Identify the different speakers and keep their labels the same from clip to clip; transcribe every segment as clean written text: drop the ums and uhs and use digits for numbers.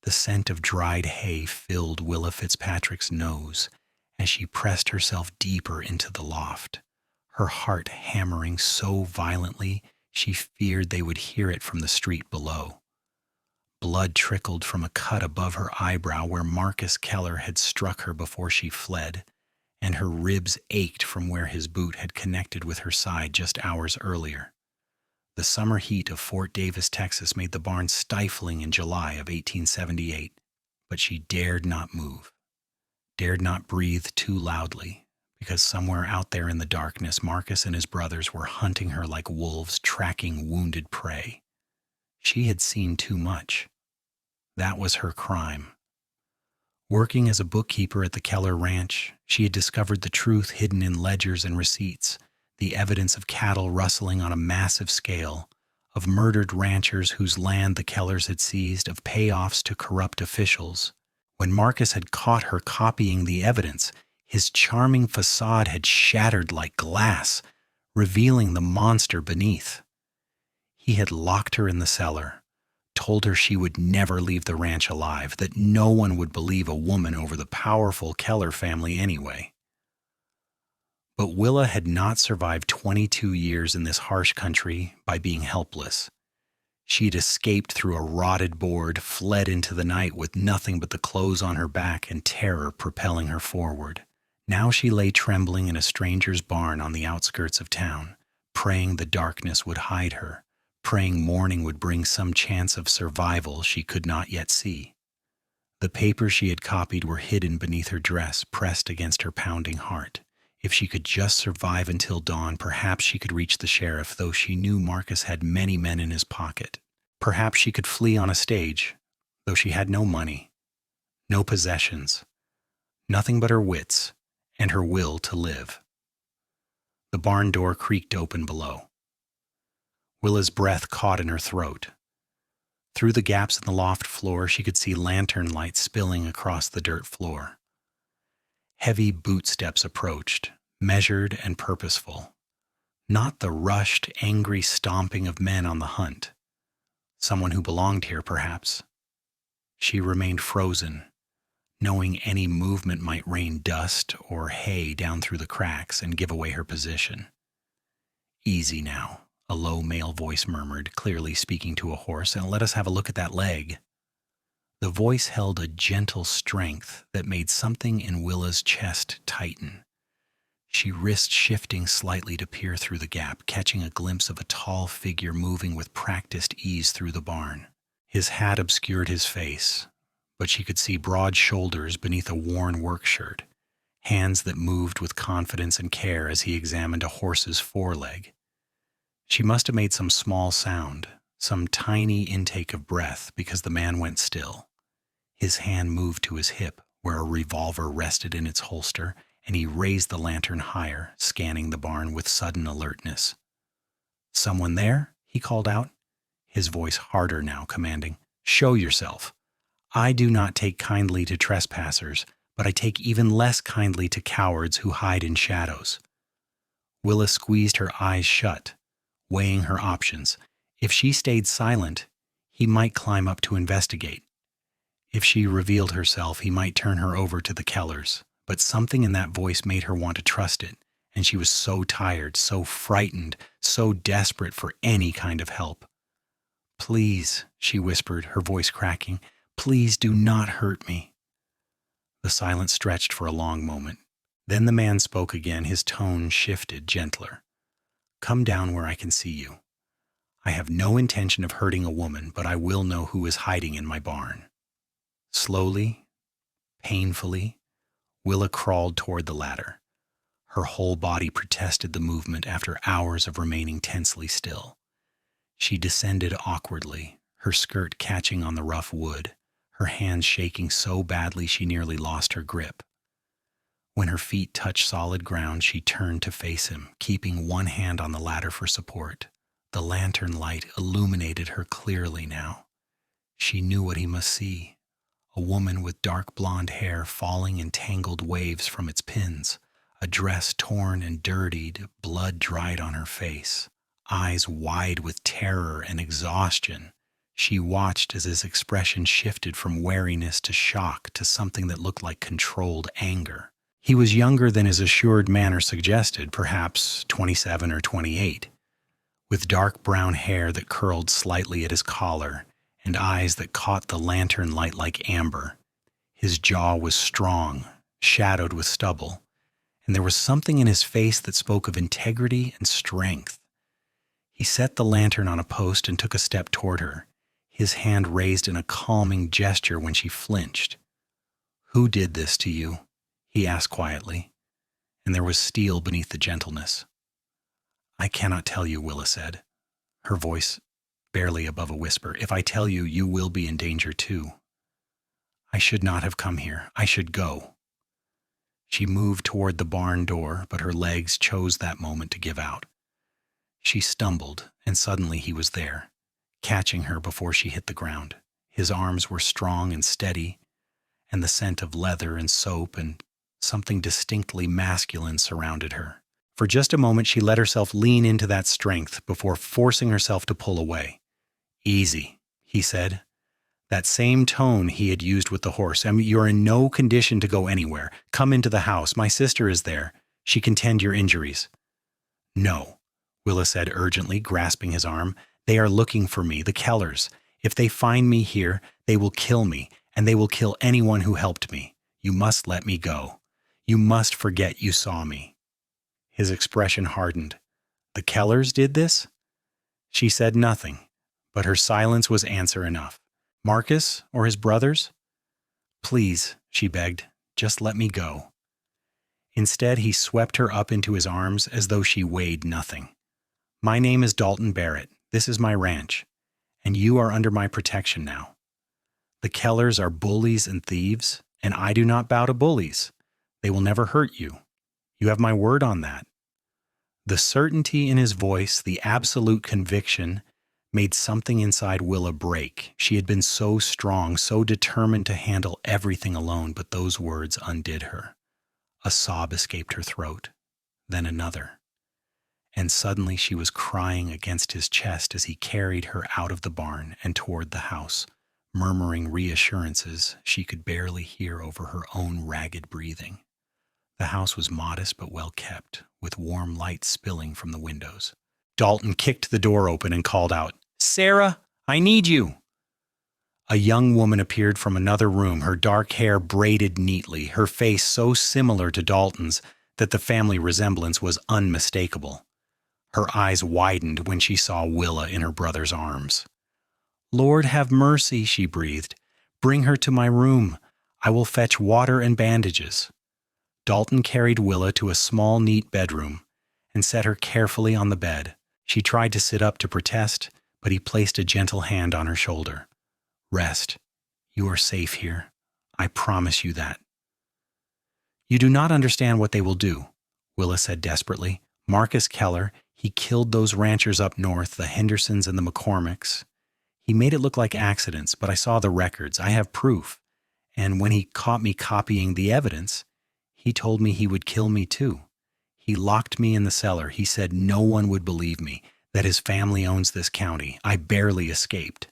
Speaker 1: The scent of dried hay filled Willa Fitzpatrick's nose as she pressed herself deeper into the loft, her heart hammering so violently she feared they would hear it from the street below. Blood trickled from a cut above her eyebrow where Marcus Keller had struck her before she fled, and her ribs ached from where his boot had connected with her side just hours earlier. The summer heat of Fort Davis, Texas made the barn stifling in July of 1878, but she dared not move, dared not breathe too loudly, because somewhere out there in the darkness, Marcus and his brothers were hunting her like wolves tracking wounded prey. She had seen too much. That was her crime. Working as a bookkeeper at the Keller Ranch, she had discovered the truth hidden in ledgers and receipts, the evidence of cattle rustling on a massive scale, of murdered ranchers whose land the Kellers had seized, of payoffs to corrupt officials. When Marcus had caught her copying the evidence, his charming facade had shattered like glass, revealing the monster beneath. He had locked her in the cellar, told her she would never leave the ranch alive, that no one would believe a woman over the powerful Keller family anyway. But Willa had not survived 22 years in this harsh country by being helpless. She had escaped through a rotted board, fled into the night with nothing but the clothes on her back and terror propelling her forward. Now she lay trembling in a stranger's barn on the outskirts of town, praying the darkness would hide her, praying morning would bring some chance of survival she could not yet see. The papers she had copied were hidden beneath her dress, pressed against her pounding heart. If she could just survive until dawn, perhaps she could reach the sheriff, though she knew Marcus had many men in his pocket. Perhaps she could flee on a stage, though she had no money, no possessions, nothing but her wits and her will to live. The barn door creaked open below. Willa's breath caught in her throat. Through the gaps in the loft floor, she could see lantern lights spilling across the dirt floor. Heavy boot steps approached, measured and purposeful. Not the rushed, angry stomping of men on the hunt. Someone who belonged here, perhaps. She remained frozen, knowing any movement might rain dust or hay down through the cracks and give away her position. "Easy now," a low male voice murmured, clearly speaking to a horse, "and let us have a look at that leg." The voice held a gentle strength that made something in Willa's chest tighten. She risked shifting slightly to peer through the gap, catching a glimpse of a tall figure moving with practiced ease through the barn. His hat obscured his face, but she could see broad shoulders beneath a worn work shirt, hands that moved with confidence and care as he examined a horse's foreleg. She must have made some small sound, some tiny intake of breath, because the man went still. His hand moved to his hip, where a revolver rested in its holster, and he raised the lantern higher, scanning the barn with sudden alertness. "Someone there?" he called out, his voice harder now, commanding. "Show yourself. I do not take kindly to trespassers, but I take even less kindly to cowards who hide in shadows." Willa squeezed her eyes shut, weighing her options. If she stayed silent, he might climb up to investigate. If she revealed herself, he might turn her over to the Kellers. But something in that voice made her want to trust it, and she was so tired, so frightened, so desperate for any kind of help. "Please," she whispered, her voice cracking, "please do not hurt me." The silence stretched for a long moment. Then the man spoke again, his tone shifted, gentler. "Come down where I can see you. I have no intention of hurting a woman, but I will know who is hiding in my barn." Slowly, painfully, Willa crawled toward the ladder. Her whole body protested the movement after hours of remaining tensely still. She descended awkwardly, her skirt catching on the rough wood, her hands shaking so badly she nearly lost her grip. When her feet touched solid ground, she turned to face him, keeping one hand on the ladder for support. The lantern light illuminated her clearly now. She knew what he must see. A woman with dark blonde hair falling in tangled waves from its pins, a dress torn and dirtied, blood dried on her face, eyes wide with terror and exhaustion. She watched as his expression shifted from wariness to shock to something that looked like controlled anger. He was younger than his assured manner suggested, perhaps 27 or 28, with dark brown hair that curled slightly at his collar and eyes that caught the lantern light like amber. His jaw was strong, shadowed with stubble, and there was something in his face that spoke of integrity and strength. He set the lantern on a post and took a step toward her, his hand raised in a calming gesture when she flinched. "Who did this to you?" he asked quietly, and there was steel beneath the gentleness. "I cannot tell you," Willa said, her voice barely above a whisper. "If I tell you, you will be in danger too. I should not have come here. I should go." She moved toward the barn door, but her legs chose that moment to give out. She stumbled, and suddenly he was there, catching her before she hit the ground. His arms were strong and steady, and the scent of leather and soap and something distinctly masculine surrounded her. For just a moment, she let herself lean into that strength before forcing herself to pull away. "Easy," he said, that same tone he had used with the horse. "You're in no condition to go anywhere. Come into the house. My sister is there. She can tend your injuries." "No," Willa said urgently, grasping his arm. "They are looking for me, the Kellers. If they find me here, they will kill me, and they will kill anyone who helped me. You must let me go. You must forget you saw me." His expression hardened. "The Kellers did this?" She said nothing, but her silence was answer enough. "Marcus or his brothers?" "Please," she begged, "just let me go." Instead, he swept her up into his arms as though she weighed nothing. "My name is Dalton Barrett. This is my ranch, and you are under my protection now. The Kellers are bullies and thieves, and I do not bow to bullies. They will never hurt you. You have my word on that." The certainty in his voice, the absolute conviction, made something inside Willa break. She had been so strong, so determined to handle everything alone, but those words undid her. A sob escaped her throat, then another. And suddenly she was crying against his chest as he carried her out of the barn and toward the house, murmuring reassurances she could barely hear over her own ragged breathing. The house was modest but well kept, with warm light spilling from the windows. Dalton kicked the door open and called out, "Sarah, I need you." A young woman appeared from another room, her dark hair braided neatly, her face so similar to Dalton's that the family resemblance was unmistakable. Her eyes widened when she saw Willa in her brother's arms. "Lord, have mercy," she breathed. "Bring her to my room. I will fetch water and bandages." Dalton carried Willa to a small, neat bedroom and set her carefully on the bed. She tried to sit up to protest, but he placed a gentle hand on her shoulder. "Rest. You are safe here. I promise you that." "You do not understand what they will do," Willa said desperately. "Marcus Keller, he killed those ranchers up north, the Hendersons and the McCormicks. He made it look like accidents, but I saw the records. I have proof. And when he caught me copying the evidence, he told me he would kill me too. He locked me in the cellar. He said no one would believe me, that his family owns this county. I barely escaped."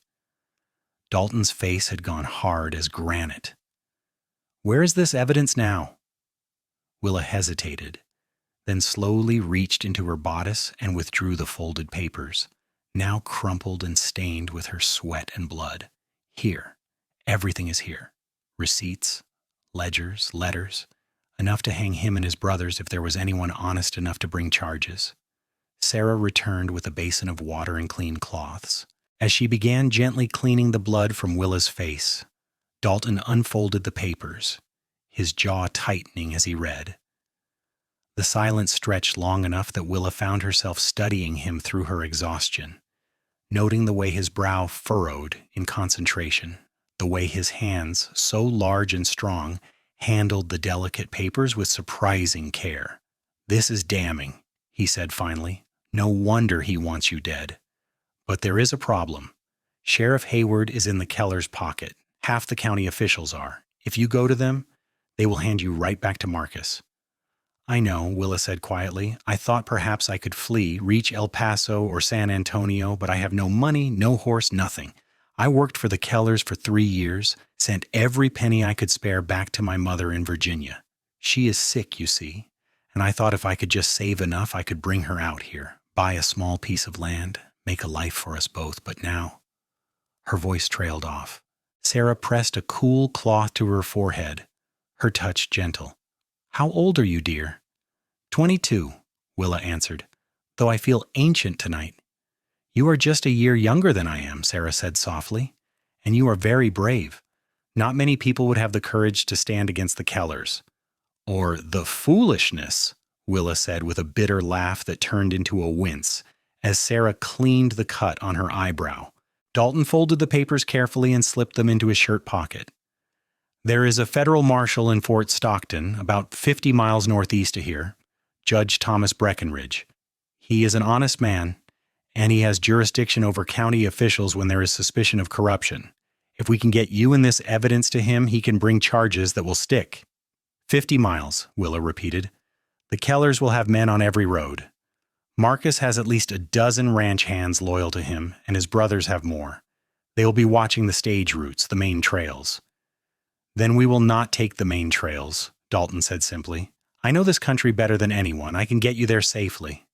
Speaker 1: Dalton's face had gone hard as granite. "Where is this evidence now?" Willa hesitated, then slowly reached into her bodice and withdrew the folded papers, now crumpled and stained with her sweat and blood. "Here. Everything is here. Receipts, ledgers, letters. Enough to hang him and his brothers if there was anyone honest enough to bring charges." Sarah returned with a basin of water and clean cloths. As she began gently cleaning the blood from Willa's face, Dalton unfolded the papers, his jaw tightening as he read. The silence stretched long enough that Willa found herself studying him through her exhaustion, noting the way his brow furrowed in concentration, the way his hands, so large and strong, handled the delicate papers with surprising care. "This is damning," he said finally. "No wonder he wants you dead. But there is a problem. Sheriff Hayward is in the Keller's pocket. Half the county officials are. If you go to them, they will hand you right back to Marcus." "I know," Willa said quietly. "I thought perhaps I could flee, reach El Paso or San Antonio, but I have no money, no horse, nothing. I worked for the Kellers for 3 years, sent every penny I could spare back to my mother in Virginia. She is sick, you see, and I thought if I could just save enough, I could bring her out here, buy a small piece of land, make a life for us both. But now, her voice trailed off. Sarah pressed a cool cloth to her forehead, her touch gentle. How old are you, dear? 22, Willa answered, though I feel ancient tonight. You are just a year younger than I am, Sarah said softly, and you are very brave. Not many people would have the courage to stand against the Kellers. Or the foolishness, Willa said with a bitter laugh that turned into a wince, as Sarah cleaned the cut on her eyebrow. Dalton folded the papers carefully and slipped them into his shirt pocket. There is a federal marshal in Fort Stockton, about 50 miles northeast of here, Judge Thomas Breckenridge. He is an honest man, and he has jurisdiction over county officials when there is suspicion of corruption. If we can get you and this evidence to him, he can bring charges that will stick. 50 miles, Willa repeated. The Kellers will have men on every road. Marcus has at least a dozen ranch hands loyal to him, and his brothers have more. They will be watching the stage routes, the main trails. Then we will not take the main trails, Dalton said simply. I know this country better than anyone. I can get you there safely.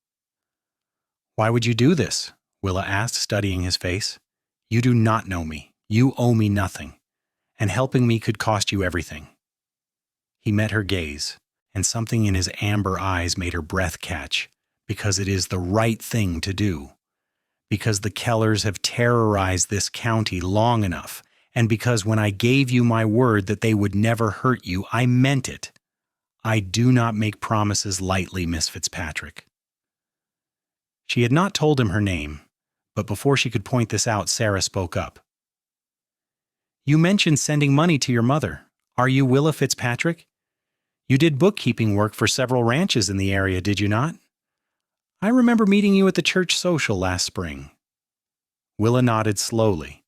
Speaker 1: Why would you do this? Willa asked, studying his face. You do not know me. You owe me nothing, and helping me could cost you everything. He met her gaze, and something in his amber eyes made her breath catch, because it is the right thing to do. Because the Kellers have terrorized this county long enough, and because when I gave you my word that they would never hurt you, I meant it. I do not make promises lightly, Miss Fitzpatrick. She had not told him her name, but before she could point this out, Sarah spoke up. You mentioned sending money to your mother. Are you Willa Fitzpatrick? You did bookkeeping work for several ranches in the area, did you not? I remember meeting you at the church social last spring. Willa nodded slowly,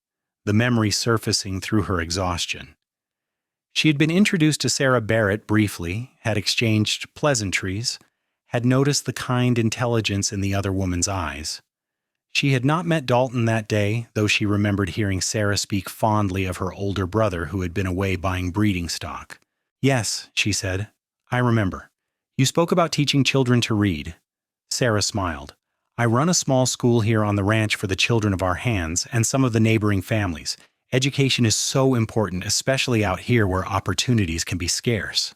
Speaker 1: the memory surfacing through her exhaustion. She had been introduced to Sarah Barrett briefly, had exchanged pleasantries, had noticed the kind intelligence in the other woman's eyes. She had not met Dalton that day, though she remembered hearing Sarah speak fondly of her older brother who had been away buying breeding stock. Yes, she said, I remember. You spoke about teaching children to read. Sarah smiled. I run a small school here on the ranch for the children of our hands and some of the neighboring families. Education is so important, especially out here where opportunities can be scarce.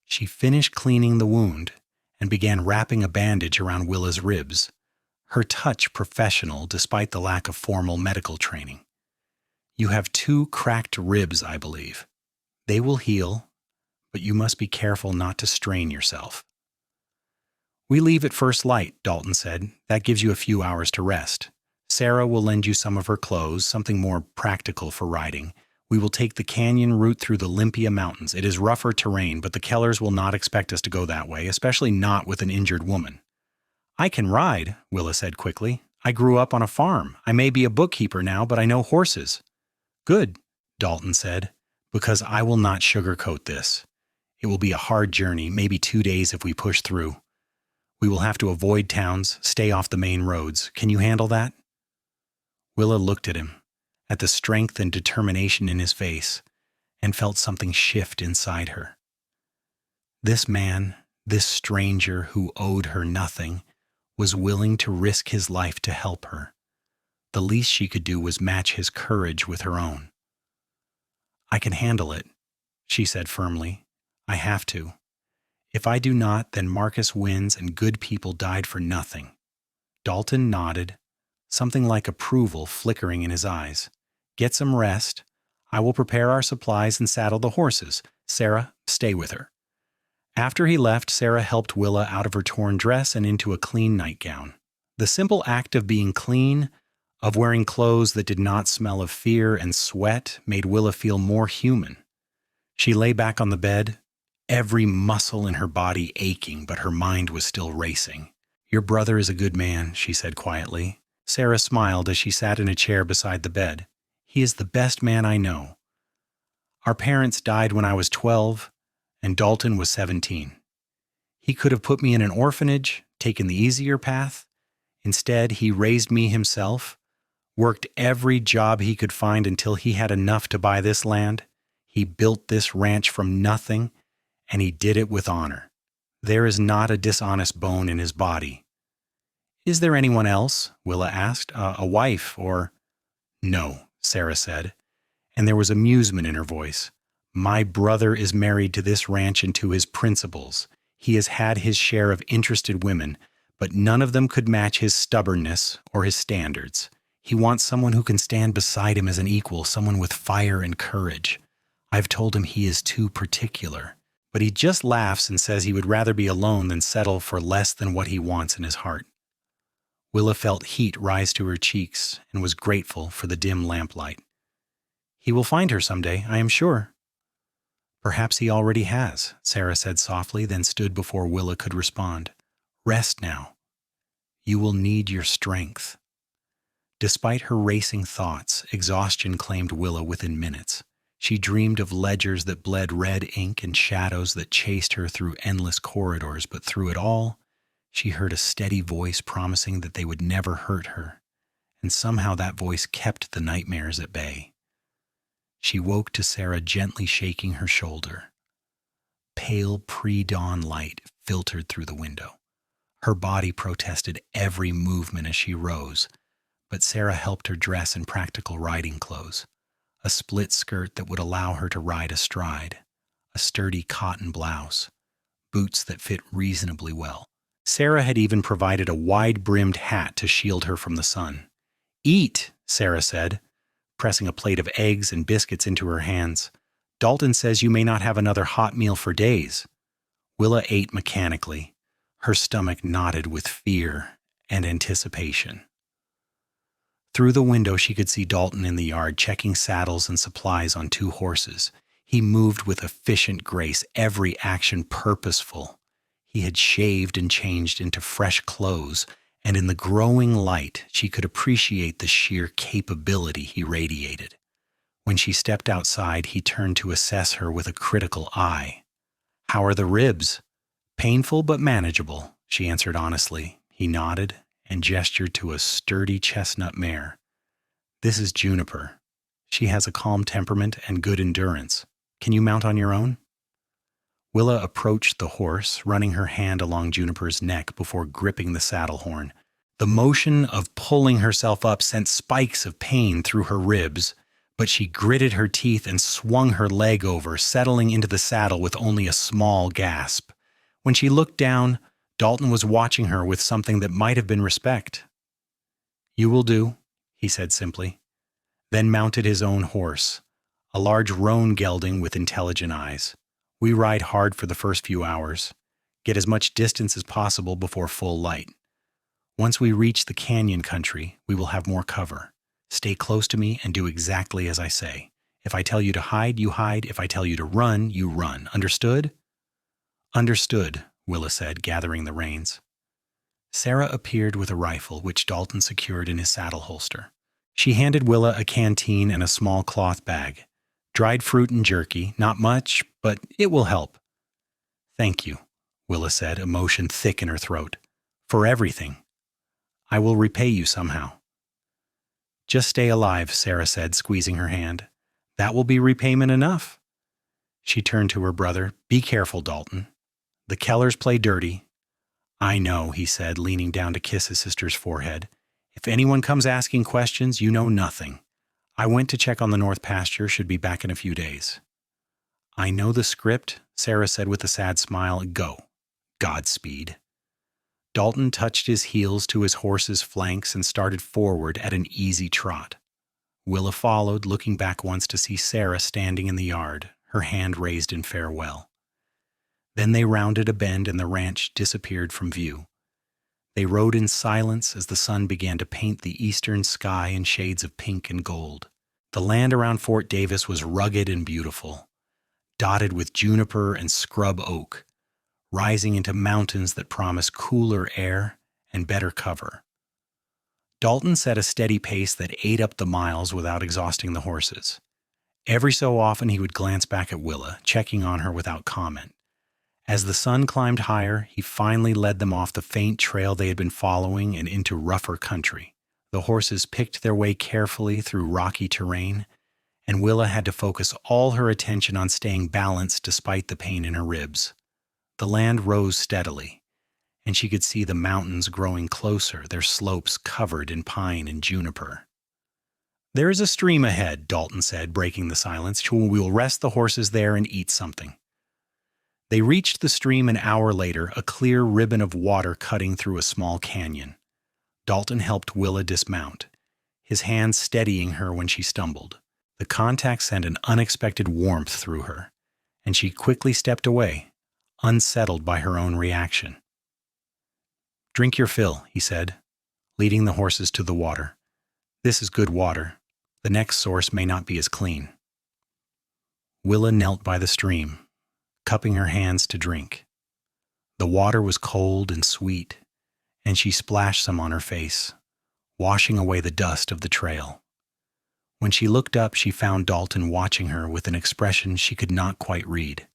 Speaker 1: She finished cleaning the wound and began wrapping a bandage around Willa's ribs, her touch professional despite the lack of formal medical training. You have 2 cracked ribs, I believe. They will heal, but you must be careful not to strain yourself. We leave at first light, Dalton said. That gives you a few hours to rest. Sarah will lend you some of her clothes, something more practical for riding. We will take the canyon route through the Olympia Mountains. It is rougher terrain, but the Kellers will not expect us to go that way, especially not with an injured woman. I can ride, Willa said quickly. I grew up on a farm. I may be a bookkeeper now, but I know horses. Good, Dalton said, because I will not sugarcoat this. It will be a hard journey, maybe 2 days if we push through. We will have to avoid towns, stay off the main roads. Can you handle that? Willa looked at him, at the strength and determination in his face, and felt something shift inside her. This man, this stranger who owed her nothing, was willing to risk his life to help her. The least she could do was match his courage with her own. I can handle it, she said firmly. I have to. If I do not, then Marcus wins and good people died for nothing. Dalton nodded, something like approval flickering in his eyes. Get some rest. I will prepare our supplies and saddle the horses. Sarah, stay with her. After he left, Sarah helped Willa out of her torn dress and into a clean nightgown. The simple act of being clean, of wearing clothes that did not smell of fear and sweat, made Willa feel more human. She lay back on the bed, every muscle in her body aching, but her mind was still racing. Your brother is a good man, she said quietly. Sarah smiled as she sat in a chair beside the bed. He is the best man I know. Our parents died when I was 12, and Dalton was 17. He could have put me in an orphanage, taken the easier path. Instead, he raised me himself, worked every job he could find until he had enough to buy this land. He built this ranch from nothing, and he did it with honor. There is not a dishonest bone in his body. Is there anyone else? Willa asked. A wife or... No, Sarah said, and there was amusement in her voice. My brother is married to this ranch and to his principals. He has had his share of interested women, but none of them could match his stubbornness or his standards. He wants someone who can stand beside him as an equal, someone with fire and courage. I've told him he is too particular, but he just laughs and says he would rather be alone than settle for less than what he wants in his heart. Willa felt heat rise to her cheeks and was grateful for the dim lamplight. He will find her someday, I am sure. Perhaps he already has, Sarah said softly, then stood before Willa could respond. Rest now. You will need your strength. Despite her racing thoughts, exhaustion claimed Willa within minutes. She dreamed of ledgers that bled red ink and shadows that chased her through endless corridors, but through it all, she heard a steady voice promising that they would never hurt her, and somehow that voice kept the nightmares at bay. She woke to Sarah gently shaking her shoulder. Pale pre-dawn light filtered through the window. Her body protested every movement as she rose, but Sarah helped her dress in practical riding clothes, a split skirt that would allow her to ride astride, a sturdy cotton blouse, boots that fit reasonably well. Sarah had even provided a wide-brimmed hat to shield her from the sun. Eat, Sarah said, pressing a plate of eggs and biscuits into her hands. Dalton says you may not have another hot meal for days. Willa ate mechanically. Her stomach knotted with fear and anticipation. Through the window she could see Dalton in the yard checking saddles and supplies on 2 horses. He moved with efficient grace, every action purposeful. He had shaved and changed into fresh clothes, and in the growing light she could appreciate the sheer capability he radiated. When she stepped outside, he turned to assess her with a critical eye. How are the ribs? Painful but manageable, she answered honestly. He nodded and gestured to a sturdy chestnut mare. This is Juniper. She has a calm temperament and good endurance. Can you mount on your own? Willa approached the horse, running her hand along Juniper's neck before gripping the saddle horn. The motion of pulling herself up sent spikes of pain through her ribs, but she gritted her teeth and swung her leg over, settling into the saddle with only a small gasp. When she looked down, Dalton was watching her with something that might have been respect. You will do, he said simply, then mounted his own horse, a large roan gelding with intelligent eyes. We ride hard for the first few hours, get as much distance as possible before full light. Once we reach the canyon country, we will have more cover. Stay close to me and do exactly as I say. If I tell you to hide, you hide. If I tell you to run, you run. Understood? Understood, Willa said, gathering the reins. Sarah appeared with a rifle, which Dalton secured in his saddle holster. She handed Willa a canteen and a small cloth bag. Dried fruit and jerky, not much, but it will help. Thank you, Willa said, emotion thick in her throat. For everything. I will repay you somehow. Just stay alive, Sarah said, squeezing her hand. That will be repayment enough. She turned to her brother. Be careful, Dalton. The Kellers play dirty. I know, he said, leaning down to kiss his sister's forehead. If anyone comes asking questions, you know nothing. I went to check on the north pasture, should be back in a few days. I know the script, Sarah said with a sad smile. Go. Godspeed. Dalton touched his heels to his horse's flanks and started forward at an easy trot. Willa followed, looking back once to see Sarah standing in the yard, her hand raised in farewell. Then they rounded a bend and the ranch disappeared from view. They rode in silence as the sun began to paint the eastern sky in shades of pink and gold. The land around Fort Davis was rugged and beautiful, dotted with juniper and scrub oak, rising into mountains that promised cooler air and better cover. Dalton set a steady pace that ate up the miles without exhausting the horses. Every so often he would glance back at Willa, checking on her without comment. As the sun climbed higher, he finally led them off the faint trail they had been following and into rougher country. The horses picked their way carefully through rocky terrain, and Willa had to focus all her attention on staying balanced despite the pain in her ribs. The land rose steadily, and she could see the mountains growing closer, their slopes covered in pine and juniper. "There is a stream ahead," Dalton said, breaking the silence. "We will rest the horses there and eat something." They reached the stream an hour later, a clear ribbon of water cutting through a small canyon. Dalton helped Willa dismount, his hand steadying her when she stumbled. The contact sent an unexpected warmth through her, and she quickly stepped away, unsettled by her own reaction. "Drink your fill," he said, leading the horses to the water. "This is good water. The next source may not be as clean." Willa knelt by the stream, cupping her hands to drink. The water was cold and sweet, and she splashed some on her face, washing away the dust of the trail. When she looked up, she found Dalton watching her with an expression she could not quite read.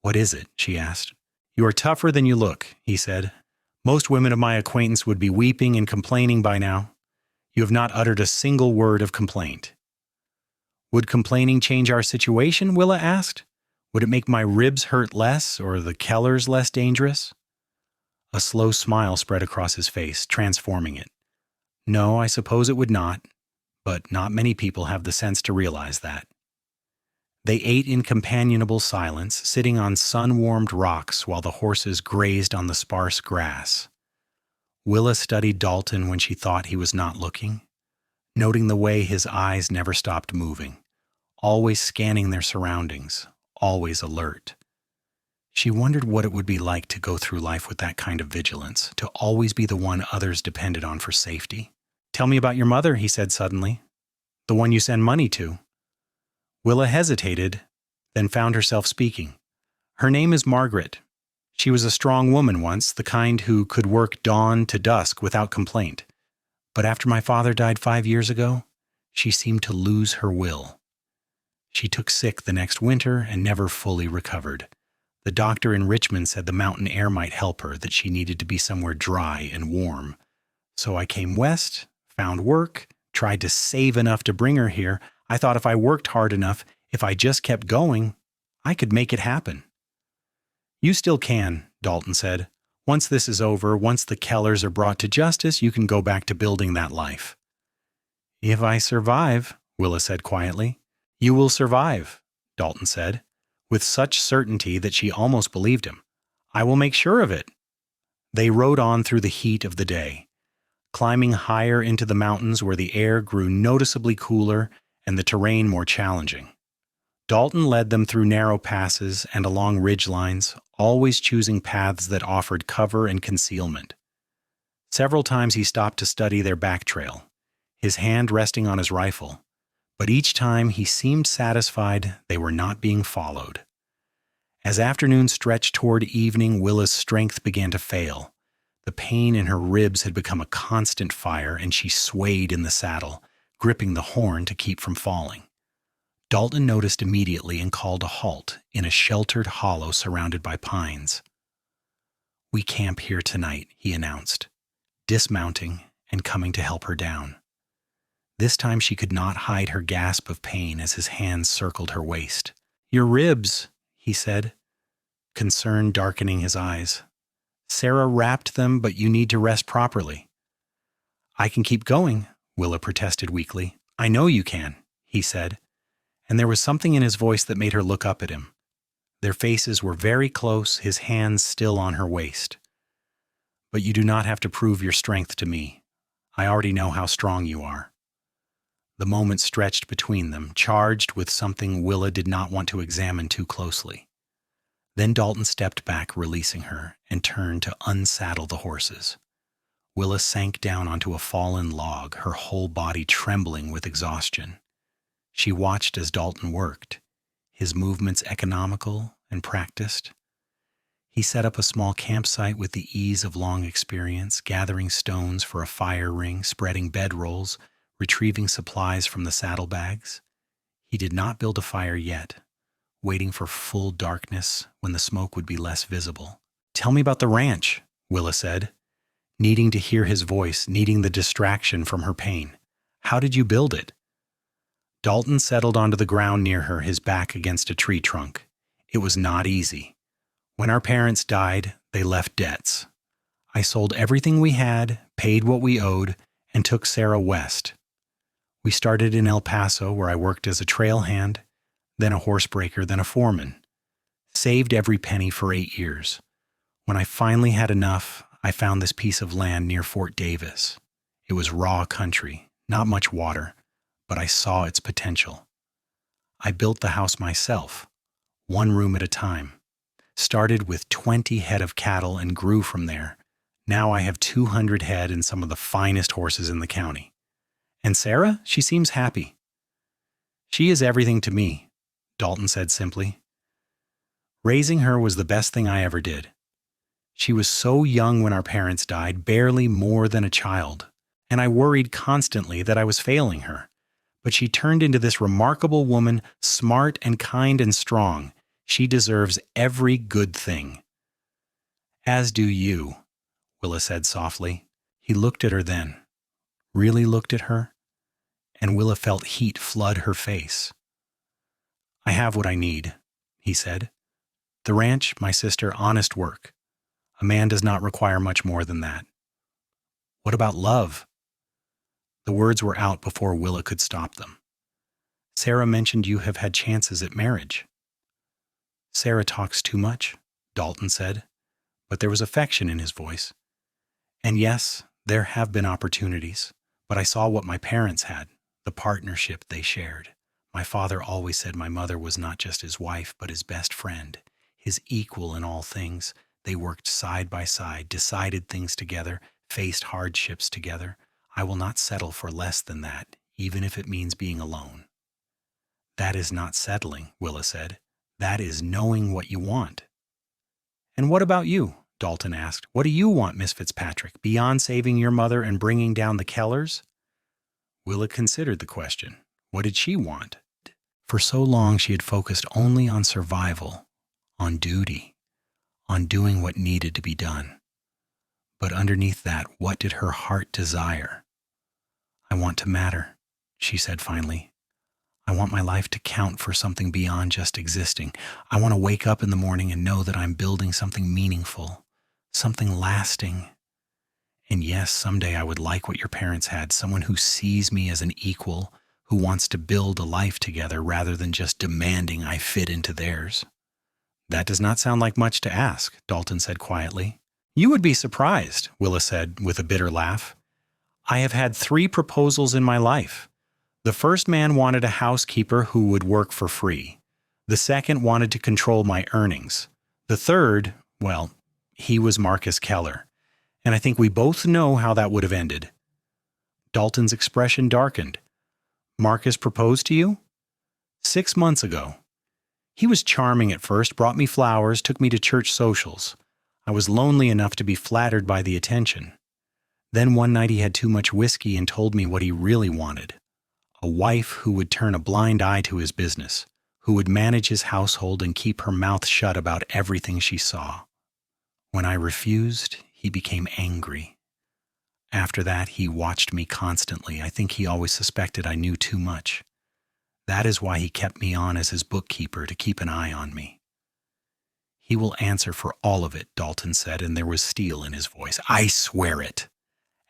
Speaker 1: "What is it?" she asked. "You are tougher than you look," he said. "Most women of my acquaintance would be weeping and complaining by now. You have not uttered a single word of complaint." "Would complaining change our situation?" Willa asked. "Would it make my ribs hurt less or the Kellers less dangerous?" A slow smile spread across his face, transforming it. "No, I suppose it would not, but not many people have the sense to realize that." They ate in companionable silence, sitting on sun-warmed rocks while the horses grazed on the sparse grass. Willa studied Dalton when she thought he was not looking, noting the way his eyes never stopped moving, always scanning their surroundings, always alert. She wondered what it would be like to go through life with that kind of vigilance, to always be the one others depended on for safety. "Tell me about your mother," he said suddenly. "The one you send money to." Willa hesitated, then found herself speaking. "Her name is Margaret. She was a strong woman once, the kind who could work dawn to dusk without complaint. But after my father died 5 years ago, she seemed to lose her will. She took sick the next winter and never fully recovered. The doctor in Richmond said the mountain air might help her, that she needed to be somewhere dry and warm. So I came west, found work, tried to save enough to bring her here. I thought if I worked hard enough, if I just kept going, I could make it happen." "You still can," Dalton said. "Once this is over, once the Kellers are brought to justice, you can go back to building that life." "If I survive," Willa said quietly. "You will survive," Dalton said, with such certainty that she almost believed him. "I will make sure of it." They rode on through the heat of the day, climbing higher into the mountains where the air grew noticeably cooler and the terrain more challenging. Dalton led them through narrow passes and along ridgelines, always choosing paths that offered cover and concealment. Several times he stopped to study their back trail, his hand resting on his rifle, but each time he seemed satisfied they were not being followed. As afternoon stretched toward evening, Willa's strength began to fail. The pain in her ribs had become a constant fire, and she swayed in the saddle, gripping the horn to keep from falling. Dalton noticed immediately and called a halt in a sheltered hollow surrounded by pines. "We camp here tonight," he announced, dismounting and coming to help her down. This time she could not hide her gasp of pain as his hands circled her waist. "Your ribs," he said, concern darkening his eyes. "Sarah wrapped them, but you need to rest properly." "I can keep going," Willa protested weakly. "I know you can," he said, and there was something in his voice that made her look up at him. Their faces were very close, his hands still on her waist. "But you do not have to prove your strength to me. I already know how strong you are." The moment stretched between them, charged with something Willa did not want to examine too closely. Then Dalton stepped back, releasing her, and turned to unsaddle the horses. Willa sank down onto a fallen log, her whole body trembling with exhaustion. She watched as Dalton worked, his movements economical and practiced. He set up a small campsite with the ease of long experience, gathering stones for a fire ring, spreading bedrolls, retrieving supplies from the saddlebags. He did not build a fire yet, waiting for full darkness when the smoke would be less visible. "Tell me about the ranch," Willa said, needing to hear his voice, needing the distraction from her pain. How did you build it? Dalton settled onto the ground near her, his back against a tree trunk. It was not easy. When our parents died, they left debts. I sold everything we had, paid what we owed, and took Sarah west. We started in El Paso, where I worked as a trail hand, then a horsebreaker, then a foreman. Saved every penny for 8 years. When I finally had enough, I found this piece of land near Fort Davis. It was raw country, not much water, but I saw its potential. I built the house myself, one room at a time. Started with 20 head of cattle and grew from there. Now I have 200 head and some of the finest horses in the county. And Sarah, she seems happy. She is everything to me, Dalton said simply. Raising her was the best thing I ever did. She was so young when our parents died, barely more than a child, and I worried constantly that I was failing her. But she turned into this remarkable woman, smart and kind and strong. She deserves every good thing. As do you, Willa said softly. He looked at her then, really looked at her, and Willa felt heat flood her face. I have what I need, he said. The ranch, my sister, honest work. A man does not require much more than that. What about love? The words were out before Willa could stop them. Sarah mentioned you have had chances at marriage. Sarah talks too much, Dalton said, but there was affection in his voice. And yes, there have been opportunities, but I saw what my parents had, the partnership they shared. My father always said my mother was not just his wife, but his best friend, his equal in all things. They worked side by side, decided things together, faced hardships together. I will not settle for less than that, even if it means being alone. That is not settling, Willa said. That is knowing what you want. And what about you? Dalton asked. What do you want, Miss Fitzpatrick, beyond saving your mother and bringing down the Kellers? Willa considered the question. What did she want? For so long she had focused only on survival, on duty, on doing what needed to be done. But underneath that, what did her heart desire? I want to matter, she said finally. I want my life to count for something beyond just existing. I want to wake up in the morning and know that I'm building something meaningful, something lasting. And yes, someday I would like what your parents had, someone who sees me as an equal, who wants to build a life together rather than just demanding I fit into theirs. That does not sound like much to ask, Dalton said quietly. You would be surprised, Willa said with a bitter laugh. I have had 3 proposals in my life. The first man wanted a housekeeper who would work for free. The second wanted to control my earnings. The third, well, he was Marcus Keller. And I think we both know how that would have ended. Dalton's expression darkened. Marcus proposed to you? 6 months ago. He was charming at first, brought me flowers, took me to church socials. I was lonely enough to be flattered by the attention. Then one night he had too much whiskey and told me what he really wanted. A wife who would turn a blind eye to his business, who would manage his household and keep her mouth shut about everything she saw. When I refused, he became angry. After that, he watched me constantly. I think he always suspected I knew too much. That is why he kept me on as his bookkeeper, to keep an eye on me. He will answer for all of it, Dalton said, and there was steel in his voice. I swear it.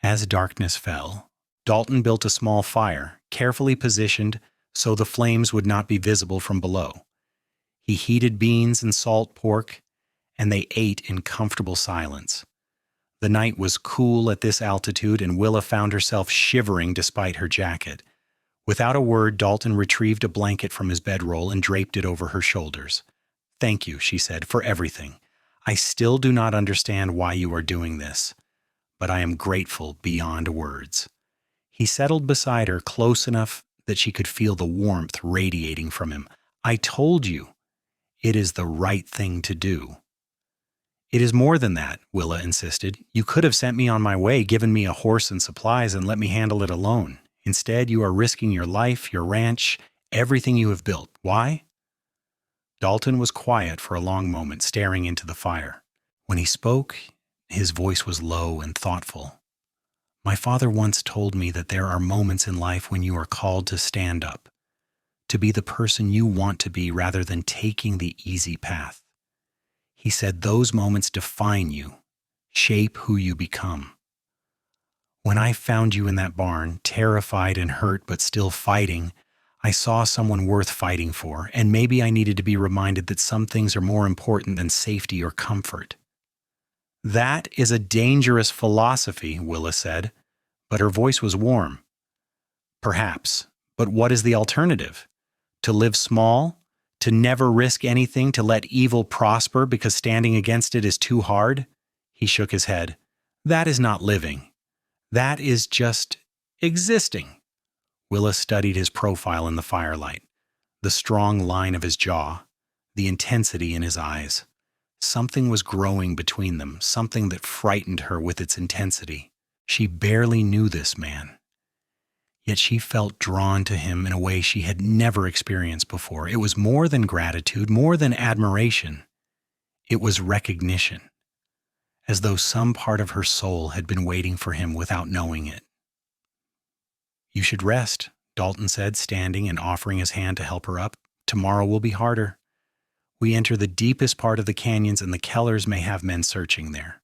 Speaker 1: As darkness fell, Dalton built a small fire, carefully positioned so the flames would not be visible from below. He heated beans and salt pork, and they ate in comfortable silence. The night was cool at this altitude, and Willa found herself shivering despite her jacket. Without a word, Dalton retrieved a blanket from his bedroll and draped it over her shoulders. Thank you, she said, for everything. I still do not understand why you are doing this, but I am grateful beyond words. He settled beside her close enough that she could feel the warmth radiating from him. I told you, it is the right thing to do. It is more than that, Willa insisted. You could have sent me on my way, given me a horse and supplies, and let me handle it alone. Instead, you are risking your life, your ranch, everything you have built. Why? Dalton was quiet for a long moment, staring into the fire. When he spoke, His voice was low and thoughtful. My father once told me that there are moments in life when you are called to stand up, to be the person you want to be rather than taking the easy path. He said those moments define you, shape who you become. When I found you in that barn, terrified and hurt but still fighting, I saw someone worth fighting for, and maybe I needed to be reminded that some things are more important than safety or comfort. That is a dangerous philosophy, Willa said, but her voice was warm. Perhaps, but what is the alternative? To live small? To never risk anything? To let evil prosper because standing against it is too hard? He shook his head. That is not living. That is just existing. Willa studied his profile in the firelight, the strong line of his jaw, the intensity in his eyes. Something was growing between them, something that frightened her with its intensity. She barely knew this man. Yet she felt drawn to him in a way she had never experienced before. It was more than gratitude, more than admiration. It was recognition, as though some part of her soul had been waiting for him without knowing it. You should rest, Dalton said, standing and offering his hand to help her up. Tomorrow will be harder. We enter the deepest part of the canyons, and the Kellers may have men searching there.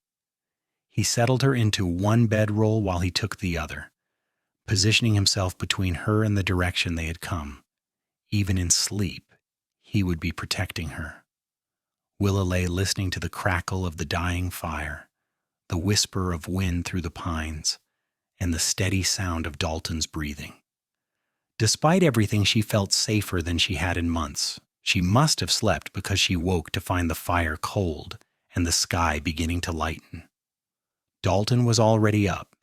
Speaker 1: He settled her into one bedroll while he took the other, positioning himself between her and the direction they had come. Even in sleep, he would be protecting her. Willa lay listening to the crackle of the dying fire, the whisper of wind through the pines, and the steady sound of Dalton's breathing. Despite everything, she felt safer than she had in months. She must have slept because she woke to find the fire cold and the sky beginning to lighten. Dalton was already up,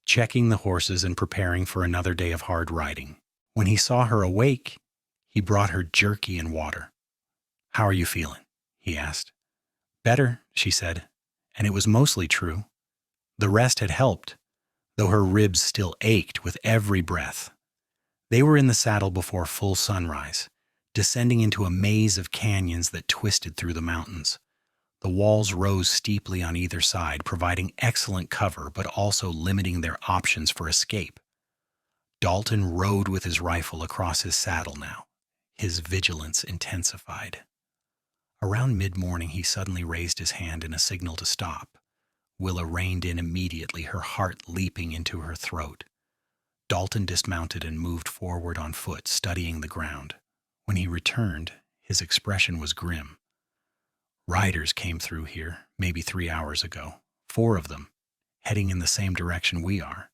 Speaker 1: checking the horses and preparing for another day of hard riding. When he saw her awake, he brought her jerky and water. "How are you feeling?" he asked. "Better," she said, and it was mostly true. The rest had helped, though her ribs still ached with every breath. They were in the saddle before full sunrise, descending into a maze of canyons that twisted through the mountains. The walls rose steeply on either side, providing excellent cover but also limiting their options for escape. Dalton rode with his rifle across his saddle now, his vigilance intensified. Around mid-morning, he suddenly raised his hand in a signal to stop. Willa reined in immediately, her heart leaping into her throat. Dalton dismounted and moved forward on foot, studying the ground. When he returned, his expression was grim. Riders came through here, maybe 3 hours ago. 4 of them, heading in the same direction we are.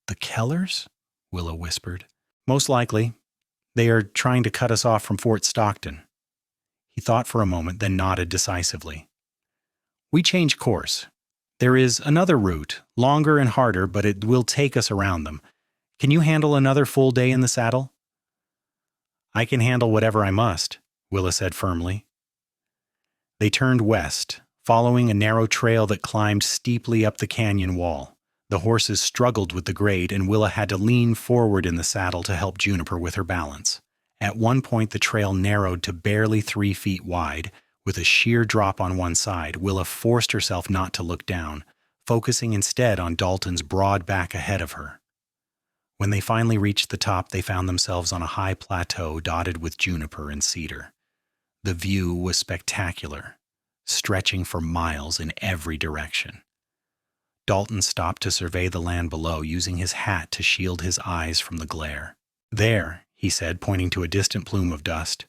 Speaker 1: "The Kellers?" Willa whispered. "Most likely. They are trying to cut us off from Fort Stockton." He thought for a moment, then nodded decisively. "We change course. There is another route, longer and harder, but it will take us around them. Can you handle another full day in the saddle?" "I can handle whatever I must," Willa said firmly. They turned west, following a narrow trail that climbed steeply up the canyon wall. The horses struggled with the grade, and Willa had to lean forward in the saddle to help Juniper with her balance. At one point, the trail narrowed to barely 3 feet wide, with a sheer drop on one side. Willa forced herself not to look down, focusing instead on Dalton's broad back ahead of her. When they finally reached the top, they found themselves on a high plateau dotted with juniper and cedar. The view was spectacular, stretching for miles in every direction. Dalton stopped to survey the land below, using his hat to shield his eyes from the glare. "There," he said, pointing to a distant plume of dust.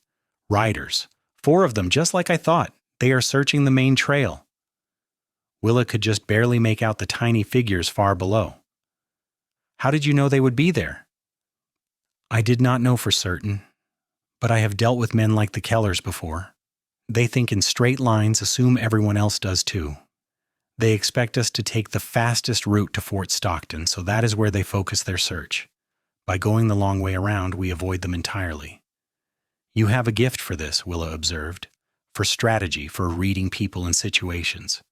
Speaker 1: "Riders. 4 of them, just like I thought. They are searching the main trail." Willa could just barely make out the tiny figures far below. "How did you know they would be there?" "I did not know for certain, but I have dealt with men like the Kellers before. They think in straight lines, assume everyone else does too. They expect us to take the fastest route to Fort Stockton, so that is where they focus their search. By going the long way around, we avoid them entirely." "You have a gift for this," Willa observed. "For strategy, for reading people and situations."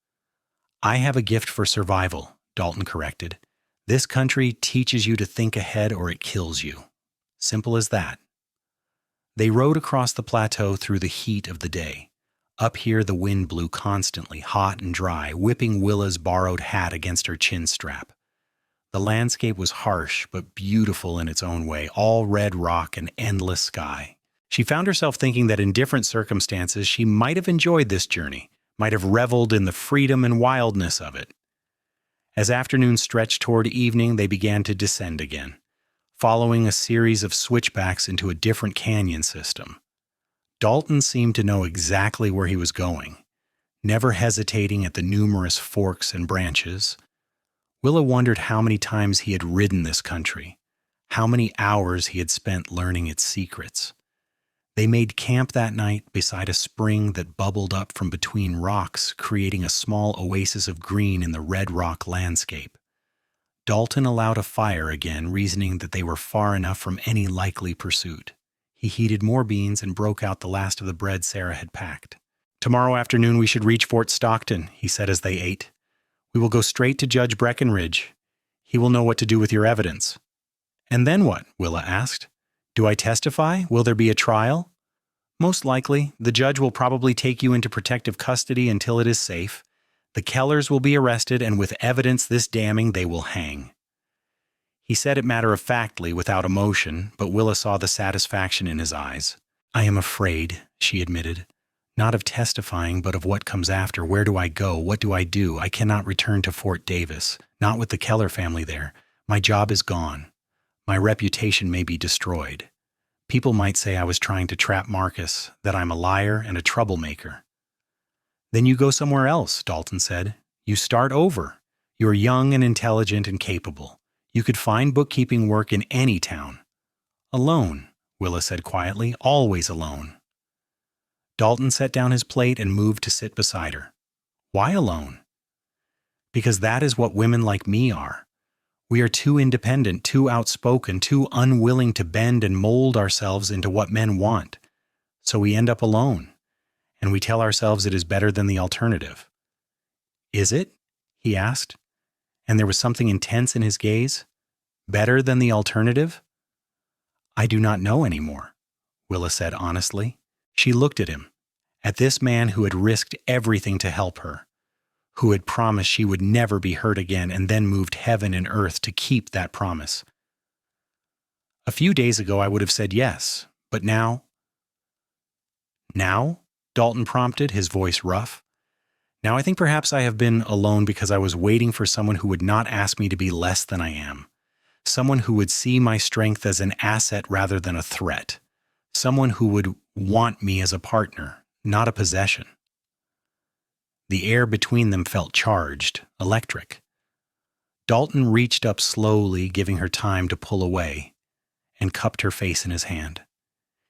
Speaker 1: "I have a gift for survival," Dalton corrected. "This country teaches you to think ahead or it kills you. Simple as that." They rode across the plateau through the heat of the day. Up here, the wind blew constantly, hot and dry, whipping Willa's borrowed hat against her chin strap. The landscape was harsh, but beautiful in its own way, all red rock and endless sky. She found herself thinking that in different circumstances she might have enjoyed this journey, might have reveled in the freedom and wildness of it. As afternoon stretched toward evening, they began to descend again, following a series of switchbacks into a different canyon system. Dalton seemed to know exactly where he was going, never hesitating at the numerous forks and branches. Willa wondered how many times he had ridden this country, how many hours he had spent learning its secrets. They made camp that night beside a spring that bubbled up from between rocks, creating a small oasis of green in the red rock landscape. Dalton allowed a fire again, reasoning that they were far enough from any likely pursuit. He heated more beans and broke out the last of the bread Sarah had packed. "Tomorrow afternoon we should reach Fort Stockton," he said as they ate. "We will go straight to Judge Breckenridge. He will know what to do with your evidence." "And then what?" Willa asked. "Do I testify? Will there be a trial?" "Most likely. The judge will probably take you into protective custody until it is safe. The Kellers will be arrested, and with evidence this damning, they will hang." He said it matter-of-factly, without emotion, but Willa saw the satisfaction in his eyes. "I am afraid," she admitted. "Not of testifying, but of what comes after. Where do I go? What do? I cannot return to Fort Davis, not with the Keller family there. My job is gone. My reputation may be destroyed. People might say I was trying to trap Marcus, that I'm a liar and a troublemaker." "Then you go somewhere else," Dalton said. "You start over. You're young and intelligent and capable. You could find bookkeeping work in any town." "Alone," Willa said quietly, "always alone." Dalton set down his plate and moved to sit beside her. "Why alone?" "Because that is what women like me are. We are too independent, too outspoken, too unwilling to bend and mold ourselves into what men want. So we end up alone, and we tell ourselves it is better than the alternative." "Is it?" he asked, and there was something intense in his gaze. "Better than the alternative?" "I do not know anymore," Willa said honestly. She looked at him, at this man who had risked everything to help her, who had promised she would never be hurt again and then moved heaven and earth to keep that promise. "A few days ago I would have said yes, but now—" "Now?" Dalton prompted, his voice rough. "Now I think perhaps I have been alone because I was waiting for someone who would not ask me to be less than I am. Someone who would see my strength as an asset rather than a threat. Someone who would want me as a partner, not a possession." The air between them felt charged, electric. Dalton reached up slowly, giving her time to pull away, and cupped her face in his hand.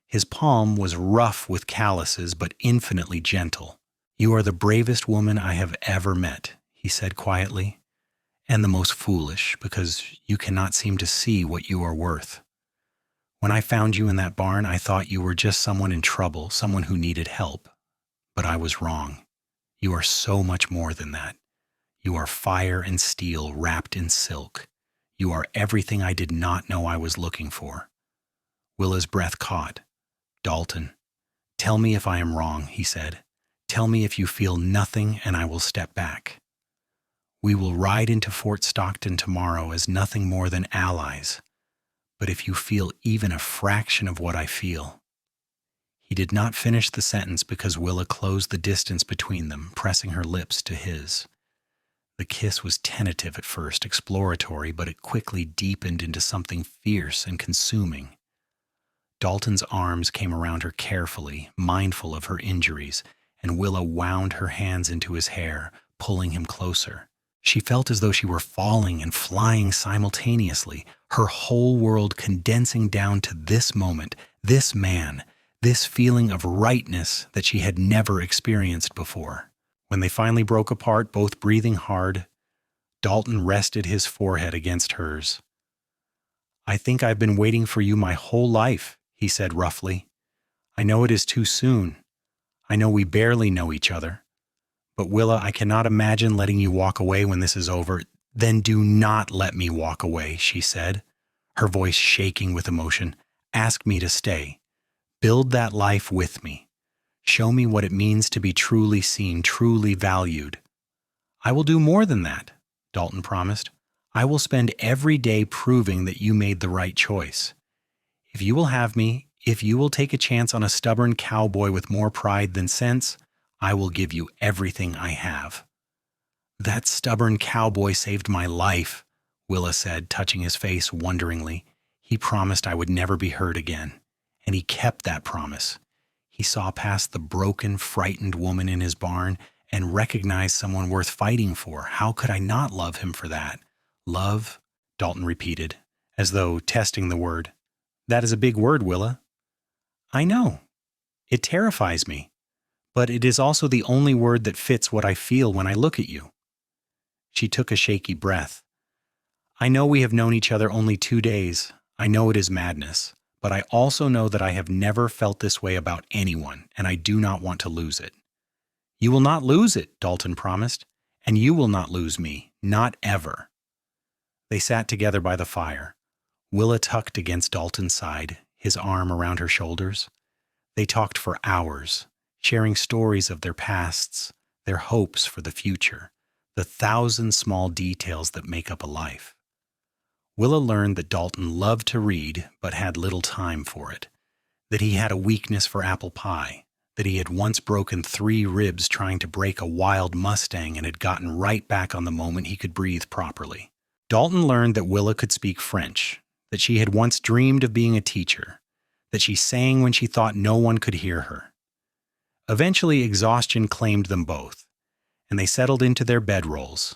Speaker 1: His palm was rough with calluses, but infinitely gentle. "You are the bravest woman I have ever met," he said quietly, "and the most foolish, because you cannot seem to see what you are worth. When I found you in that barn, I thought you were just someone in trouble, someone who needed help. But I was wrong. You are so much more than that. You are fire and steel wrapped in silk. You are everything I did not know I was looking for." Willa's breath caught. "Dalton, tell me if I am wrong," he said. "Tell me if you feel nothing and I will step back. We will ride into Fort Stockton tomorrow as nothing more than allies. But if you feel even a fraction of what I feel—" He did not finish the sentence because Willa closed the distance between them, pressing her lips to his. The kiss was tentative at first, exploratory, but it quickly deepened into something fierce and consuming. Dalton's arms came around her carefully, mindful of her injuries, and Willa wound her hands into his hair, pulling him closer. She felt as though she were falling and flying simultaneously, her whole world condensing down to this moment, this man, this feeling of rightness that she had never experienced before. When they finally broke apart, both breathing hard, Dalton rested his forehead against hers. "I think I've been waiting for you my whole life," he said roughly. "I know it is too soon. I know we barely know each other. But Willa, I cannot imagine letting you walk away when this is over." "Then do not let me walk away," she said, her voice shaking with emotion. "Ask me to stay. Build that life with me. Show me what it means to be truly seen, truly valued. I will do more than that, Dalton promised. I will spend every day proving that you made the right choice. If you will have me, if you will take a chance on a stubborn cowboy with more pride than sense, I will give you everything I have. That stubborn cowboy saved my life, Willa said, touching his face wonderingly. He promised I would never be hurt again, and he kept that promise. He saw past the broken, frightened woman in his barn and recognized someone worth fighting for. How could I not love him for that? Love, Dalton repeated, as though testing the word. That is a big word, Willa. I know. It terrifies me, but it is also the only word that fits what I feel when I look at you. She took a shaky breath. I know we have known each other only 2 days. I know it is madness, but I also know that I have never felt this way about anyone, and I do not want to lose it. You will not lose it, Dalton promised, and you will not lose me, not ever. They sat together by the fire, Willa tucked against Dalton's side, his arm around her shoulders. They talked for hours, sharing stories of their pasts, their hopes for the future, the 1,000 small details that make up a life. Willa learned that Dalton loved to read but had little time for it, that he had a weakness for apple pie, that he had once broken 3 ribs trying to break a wild Mustang and had gotten right back on the moment he could breathe properly. Dalton learned that Willa could speak French, that she had once dreamed of being a teacher, that she sang when she thought no one could hear her. Eventually, exhaustion claimed them both, and they settled into their bedrolls,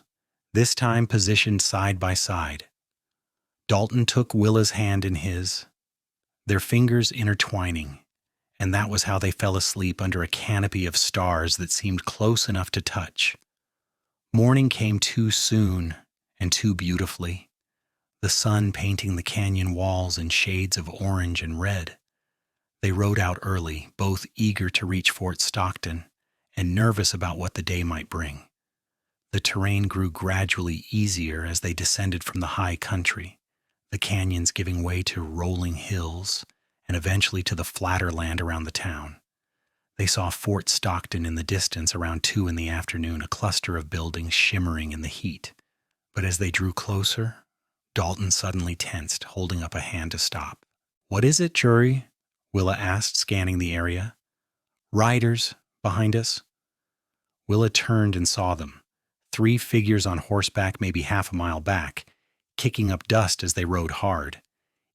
Speaker 1: this time positioned side by side. Dalton took Willa's hand in his, their fingers intertwining, and that was how they fell asleep under a canopy of stars that seemed close enough to touch. Morning came too soon and too beautifully, the sun painting the canyon walls in shades of orange and red. They rode out early, both eager to reach Fort Stockton and nervous about what the day might bring. The terrain grew gradually easier as they descended from the high country, the canyons giving way to rolling hills and eventually to the flatter land around the town. They saw Fort Stockton in the distance around 2 p.m, a cluster of buildings shimmering in the heat. But as they drew closer, Dalton suddenly tensed, holding up a hand to stop. What is it, Jury? Willa asked, scanning the area. Riders, behind us. Willa turned and saw them, 3 figures on horseback maybe half a mile back, kicking up dust as they rode hard.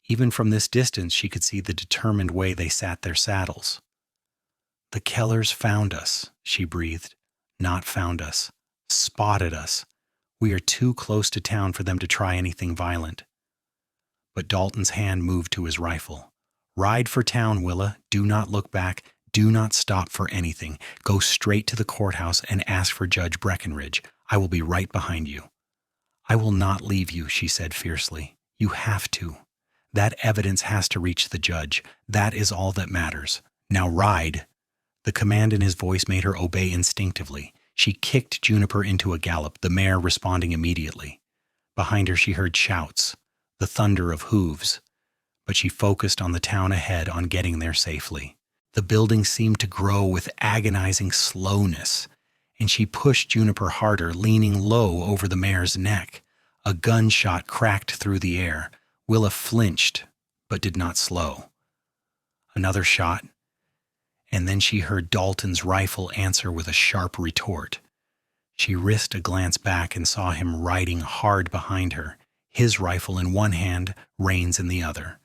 Speaker 1: Even from this distance she could see the determined way they sat their saddles. The Kellers found us, she breathed. Not found us. Spotted us. We are too close to town for them to try anything violent. But Dalton's hand moved to his rifle. Ride for town, Willa. Do not look back. Do not stop for anything. Go straight to the courthouse and ask for Judge Breckenridge. I will be right behind you. I will not leave you, she said fiercely. You have to. That evidence has to reach the judge. That is all that matters. Now ride. The command in his voice made her obey instinctively. She kicked Juniper into a gallop, the mare responding immediately. Behind her she heard shouts, the thunder of hooves, but she focused on the town ahead, on getting there safely. The building seemed to grow with agonizing slowness, and she pushed Juniper harder, leaning low over the mare's neck. A gunshot cracked through the air. Willa flinched, but did not slow. Another shot, and then she heard Dalton's rifle answer with a sharp retort. She risked a glance back and saw him riding hard behind her, his rifle in one hand, reins in the other.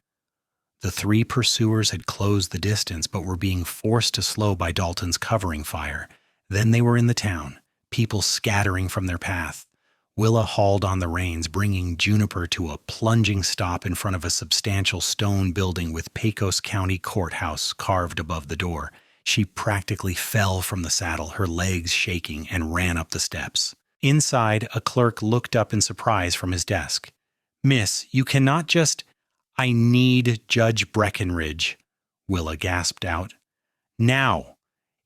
Speaker 1: The 3 pursuers had closed the distance but were being forced to slow by Dalton's covering fire. Then they were in the town, people scattering from their path. Willa hauled on the reins, bringing Juniper to a plunging stop in front of a substantial stone building with Pecos County Courthouse carved above the door. She practically fell from the saddle, her legs shaking, and ran up the steps. Inside, a clerk looked up in surprise from his desk. Miss, you cannot just— I need Judge Breckenridge, Willa gasped out. Now.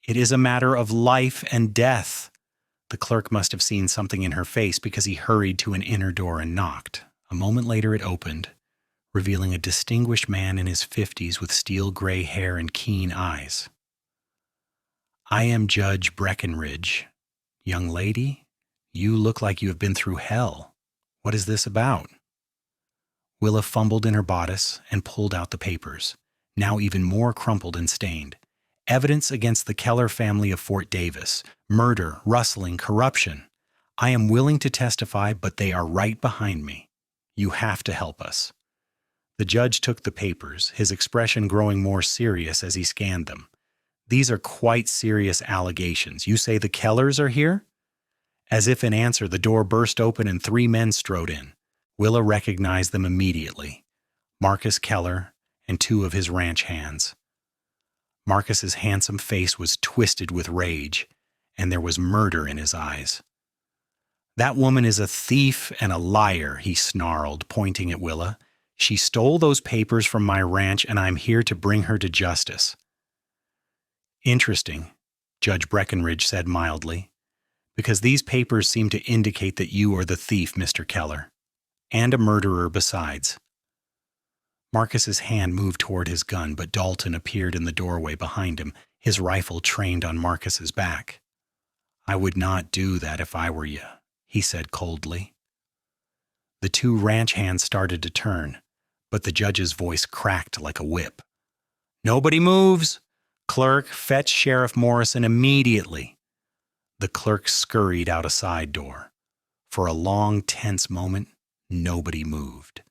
Speaker 1: It is a matter of life and death. The clerk must have seen something in her face because he hurried to an inner door and knocked. A moment later it opened, revealing a distinguished man in his 50s with steel gray hair and keen eyes. I am Judge Breckenridge. Young lady, you look like you have been through hell. What is this about? Willa fumbled in her bodice and pulled out the papers, now even more crumpled and stained. Evidence against the Keller family of Fort Davis. Murder, rustling, corruption. I am willing to testify, but they are right behind me. You have to help us. The judge took the papers, his expression growing more serious as he scanned them. These are quite serious allegations. You say the Kellers are here? As if in answer, the door burst open and 3 men strode in. Willa recognized them immediately. Marcus Keller and 2 of his ranch hands. Marcus's handsome face was twisted with rage, and there was murder in his eyes. That woman is a thief and a liar, he snarled, pointing at Willa. She stole those papers from my ranch, and I'm here to bring her to justice. Interesting, Judge Breckenridge said mildly, because these papers seem to indicate that you are the thief, Mr. Keller, and a murderer besides. Marcus's hand moved toward his gun, but Dalton appeared in the doorway behind him, his rifle trained on Marcus's back. I would not do that if I were you, he said coldly. The 2 ranch hands started to turn, but the judge's voice cracked like a whip. Nobody moves! Clerk, fetch Sheriff Morrison immediately. The clerk scurried out a side door. For a long, tense moment, nobody moved.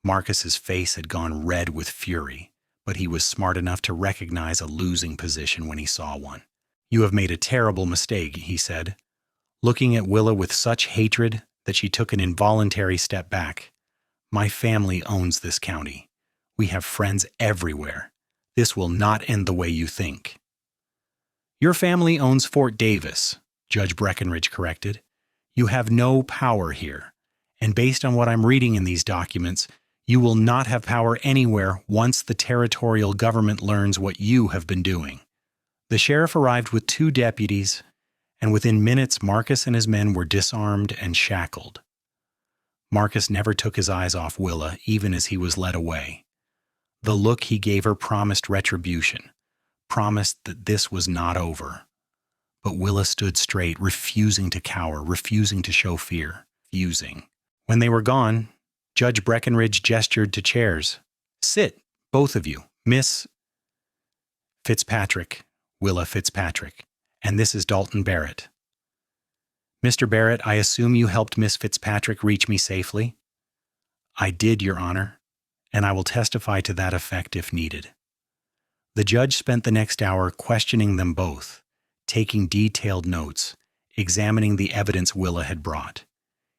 Speaker 1: Marcus's face had gone red with fury, but he was smart enough to recognize a losing position when he saw one. You have made a terrible mistake, he said, looking at Willa with such hatred that she took an involuntary step back. My family owns this county. We have friends everywhere. This will not end the way you think. Your family owns Fort Davis, Judge Breckenridge corrected. You have no power here, and based on what I'm reading in these documents, you will not have power anywhere once the territorial government learns what you have been doing. The sheriff arrived with 2 deputies, and within minutes Marcus and his men were disarmed and shackled. Marcus never took his eyes off Willa, even as he was led away. The look he gave her promised retribution, promised that this was not over. But Willa stood straight, refusing to cower, refusing to show fear, refusing. When they were gone, Judge Breckenridge gestured to chairs. Sit, both of you, Miss Fitzpatrick, Willa Fitzpatrick, and this is Dalton Barrett. Mr. Barrett, I assume you helped Miss Fitzpatrick reach me safely? I did, Your Honor, and I will testify to that effect if needed. The judge spent the next hour questioning them both, taking detailed notes, examining the evidence Willa had brought.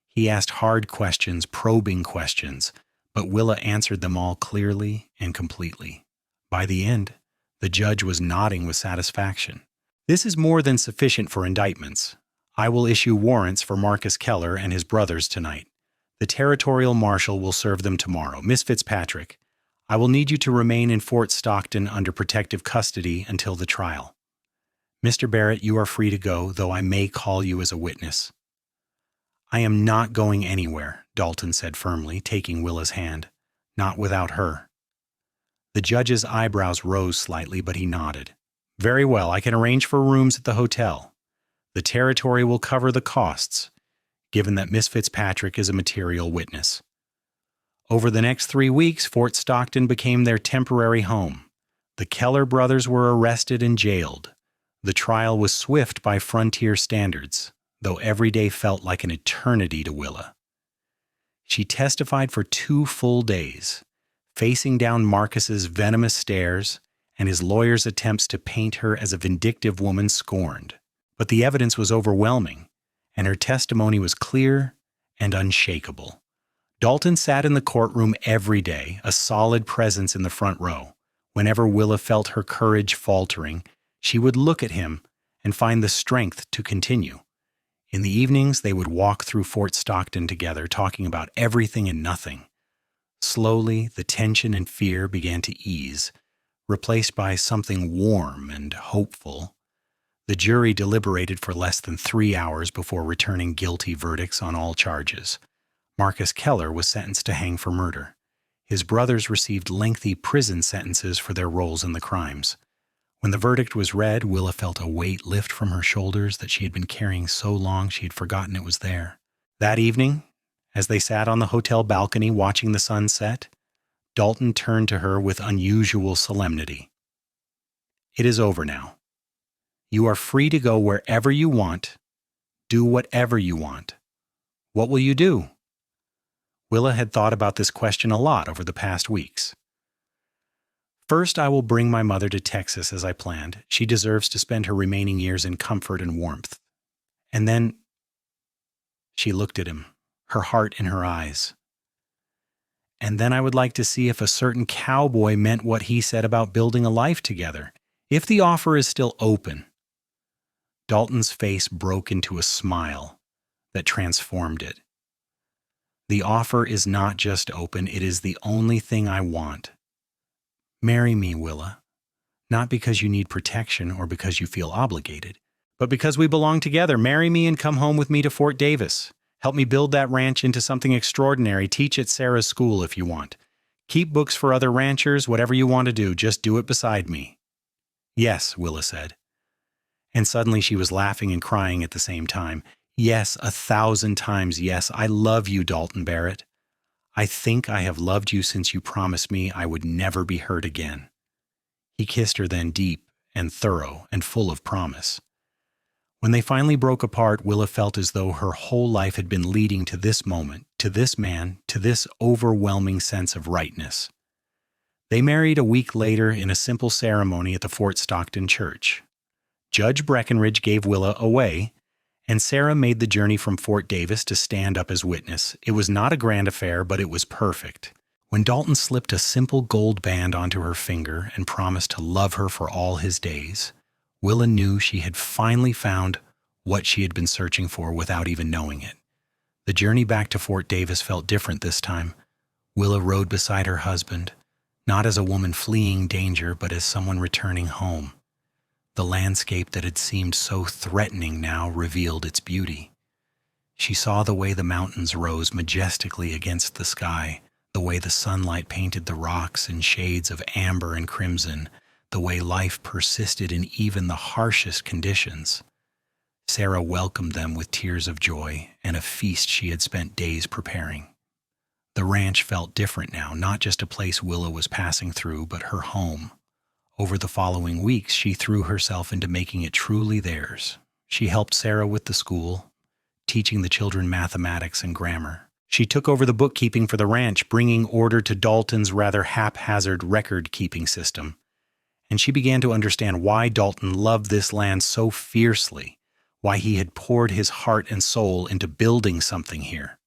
Speaker 1: He asked hard questions, probing questions, but Willa answered them all clearly and completely. By the end, the judge was nodding with satisfaction. This is more than sufficient for indictments. I will issue warrants for Marcus Keller and his brothers tonight. The territorial marshal will serve them tomorrow. Miss Fitzpatrick, I will need you to remain in Fort Stockton under protective custody until the trial. Mr. Barrett, you are free to go, though I may call you as a witness. I am not going anywhere, Dalton said firmly, taking Willa's hand. Not without her. The judge's eyebrows rose slightly, but he nodded. Very well, I can arrange for rooms at the hotel. The territory will cover the costs, given that Miss Fitzpatrick is a material witness. Over the next 3 weeks, Fort Stockton became their temporary home. The Keller brothers were arrested and jailed. The trial was swift by frontier standards, though every day felt like an eternity to Willa. She testified for 2 full days, facing down Marcus's venomous stares and his lawyer's attempts to paint her as a vindictive woman scorned. But the evidence was overwhelming, and her testimony was clear and unshakable. Dalton sat in the courtroom every day, a solid presence in the front row. Whenever Willa felt her courage faltering, she would look at him and find the strength to continue. In the evenings, they would walk through Fort Stockton together, talking about everything and nothing. Slowly, the tension and fear began to ease, replaced by something warm and hopeful. The jury deliberated for less than 3 hours before returning guilty verdicts on all charges. Marcus Keller was sentenced to hang for murder. His brothers received lengthy prison sentences for their roles in the crimes. When the verdict was read, Willa felt a weight lift from her shoulders that she had been carrying so long she had forgotten it was there. That evening, as they sat on the hotel balcony watching the sun set, Dalton turned to her with unusual solemnity. "It is over now. You are free to go wherever you want, do whatever you want. What will you do?" Willa had thought about this question a lot over the past weeks. "First, I will bring my mother to Texas as I planned. She deserves to spend her remaining years in comfort and warmth. And then," she looked at him, her heart in her eyes, "and then I would like to see if a certain cowboy meant what he said about building a life together. If the offer is still open." Dalton's face broke into a smile that transformed it. "The offer is not just open, it is the only thing I want. Marry me, Willa, not because you need protection or because you feel obligated, but because we belong together. Marry me and come home with me to Fort Davis. Help me build that ranch into something extraordinary. Teach at Sarah's school if you want. Keep books for other ranchers, whatever you want to do, just do it beside me." "Yes," Willa said. And suddenly she was laughing and crying at the same time. "Yes, 1,000 times yes. I love you, Dalton Barrett. I think I have loved you since you promised me I would never be hurt again." He kissed her then, deep and thorough and full of promise. When they finally broke apart, Willa felt as though her whole life had been leading to this moment, to this man, to this overwhelming sense of rightness. They married a week later in a simple ceremony at the Fort Stockton church. Judge Breckenridge gave Willa away, and Sarah made the journey from Fort Davis to stand up as witness. It was not a grand affair, but it was perfect. When Dalton slipped a simple gold band onto her finger and promised to love her for all his days, Willa knew she had finally found what she had been searching for without even knowing it. The journey back to Fort Davis felt different this time. Willa rode beside her husband, not as a woman fleeing danger, but as someone returning home. The landscape that had seemed so threatening now revealed its beauty. She saw the way the mountains rose majestically against the sky, the way the sunlight painted the rocks in shades of amber and crimson, the way life persisted in even the harshest conditions. Sarah welcomed them with tears of joy and a feast she had spent days preparing. The ranch felt different now, not just a place Willa was passing through, but her home. Over the following weeks, she threw herself into making it truly theirs. She helped Sarah with the school, teaching the children mathematics and grammar. She took over the bookkeeping for the ranch, bringing order to Dalton's rather haphazard record-keeping system. And she began to understand why Dalton loved this land so fiercely, why he had poured his heart and soul into building something here.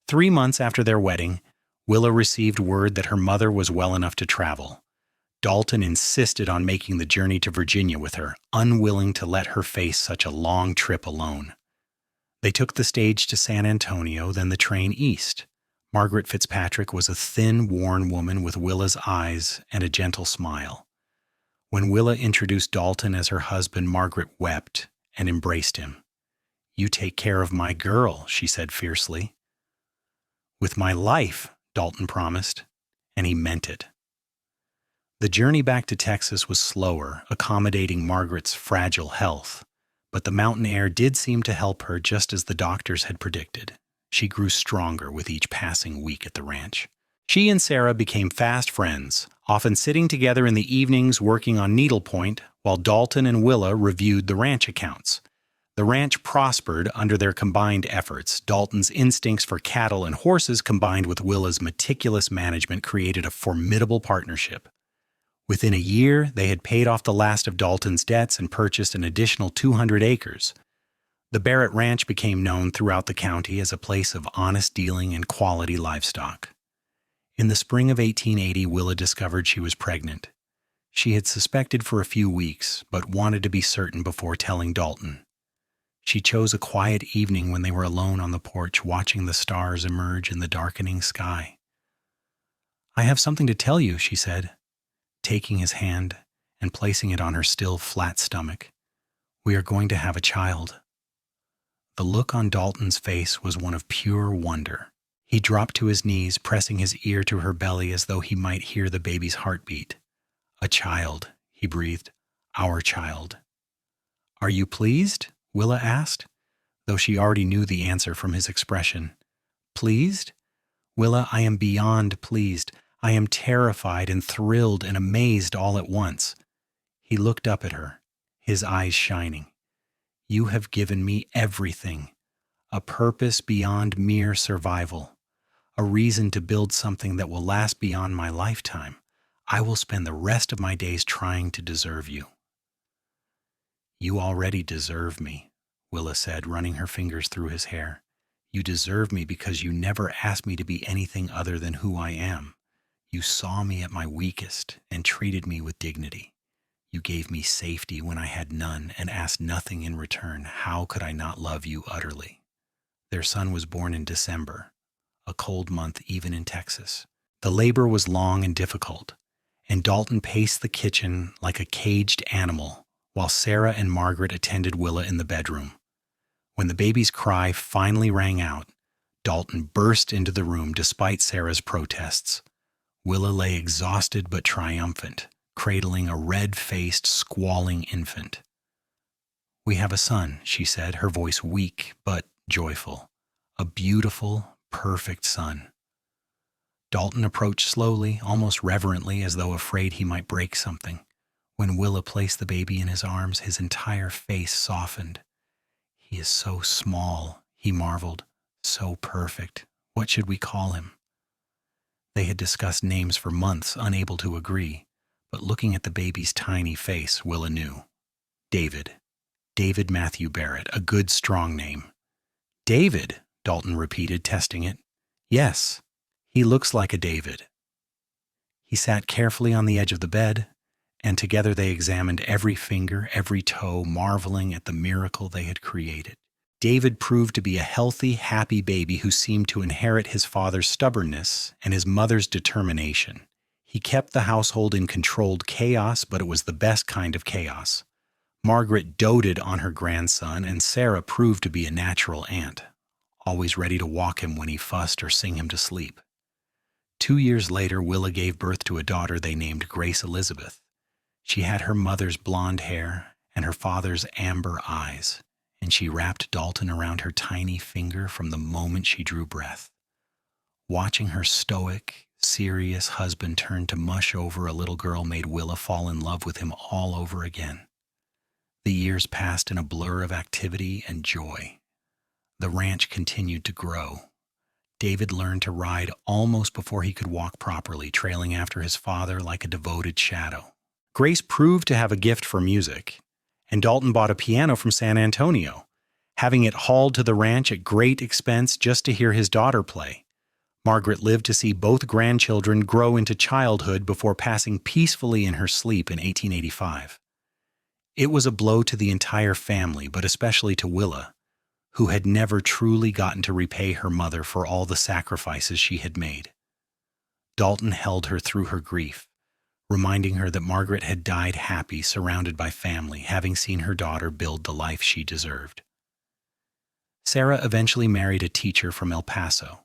Speaker 1: 3 months after their wedding, Willa received word that her mother was well enough to travel. Dalton insisted on making the journey to Virginia with her, unwilling to let her face such a long trip alone. They took the stage to San Antonio, then the train east. Margaret Fitzpatrick was a thin, worn woman with Willa's eyes and a gentle smile. When Willa introduced Dalton as her husband, Margaret wept and embraced him. "You take care of my girl," she said fiercely. "With my life," Dalton promised, and he meant it. The journey back to Texas was slower, accommodating Margaret's fragile health, but the mountain air did seem to help her just as the doctors had predicted. She grew stronger with each passing week at the ranch. She and Sarah became fast friends, often sitting together in the evenings working on needlepoint while Dalton and Willa reviewed the ranch accounts. The ranch prospered under their combined efforts. Dalton's instincts for cattle and horses combined with Willa's meticulous management created a formidable partnership. Within a year, they had paid off the last of Dalton's debts and purchased an additional 200 acres. The Barrett Ranch became known throughout the county as a place of honest dealing and quality livestock. In the spring of 1880, Willa discovered she was pregnant. She had suspected for a few weeks, but wanted to be certain before telling Dalton. She chose a quiet evening when they were alone on the porch watching the stars emerge in the darkening sky. "I have something to tell you," she said, taking his hand and placing it on her still flat stomach. "We are going to have a child." The look on Dalton's face was one of pure wonder. He dropped to his knees, pressing his ear to her belly as though he might hear the baby's heartbeat. "A child," he breathed. our child. Are you pleased? Willa asked, though she already knew the answer from his expression. Pleased? Willa, I am beyond pleased. I am terrified and thrilled and amazed all at once. He looked up at her, his eyes shining. You have given me everything, a purpose beyond mere survival, a reason to build something that will last beyond my lifetime. I will spend the rest of my days trying to deserve you. You already deserve me, Willa said, running her fingers through his hair. You deserve me because you never asked me to be anything other than who I am. You saw me at my weakest and treated me with dignity. You gave me safety when I had none and asked nothing in return. How could I not love you utterly? Their son was born in December, a cold month even in Texas. The labor was long and difficult, and Dalton paced the kitchen like a caged animal while Sarah and Margaret attended Willa in the bedroom. When the baby's cry finally rang out, Dalton burst into the room despite Sarah's protests. Willa lay exhausted but triumphant, cradling a red-faced, squalling infant. We have a son, she said, her voice weak but joyful. A beautiful, perfect son. Dalton approached slowly, almost reverently, as though afraid he might break something. When Willa placed the baby in his arms, his entire face softened. He is so small, he marveled. So perfect. What should we call him? They had discussed names for months, unable to agree. But looking at the baby's tiny face, Willa knew. David. David Matthew Barrett, a good, strong name. David, Dalton repeated, testing it. Yes, he looks like a David. He sat carefully on the edge of the bed, and together they examined every finger, every toe, marveling at the miracle they had created. David proved to be a healthy, happy baby who seemed to inherit his father's stubbornness and his mother's determination. He kept the household in controlled chaos, but it was the best kind of chaos. Margaret doted on her grandson, and Sarah proved to be a natural aunt, always ready to walk him when he fussed or sing him to sleep. 2 years later, Willa gave birth to a daughter they named Grace Elizabeth. She had her mother's blonde hair and her father's amber eyes, and she wrapped Dalton around her tiny finger from the moment she drew breath. Watching her stoic, serious husband turn to mush over a little girl made Willa fall in love with him all over again. The years passed in a blur of activity and joy. The ranch continued to grow. David learned to ride almost before he could walk properly, trailing after his father like a devoted shadow. Grace proved to have a gift for music, and Dalton bought a piano from San Antonio, having it hauled to the ranch at great expense just to hear his daughter play. Margaret lived to see both grandchildren grow into childhood before passing peacefully in her sleep in 1885. It was a blow to the entire family, but especially to Willa, who had never truly gotten to repay her mother for all the sacrifices she had made. Dalton held her through her grief, reminding her that Margaret had died happy, surrounded by family, having seen her daughter build the life she deserved. Sarah eventually married a teacher from El Paso,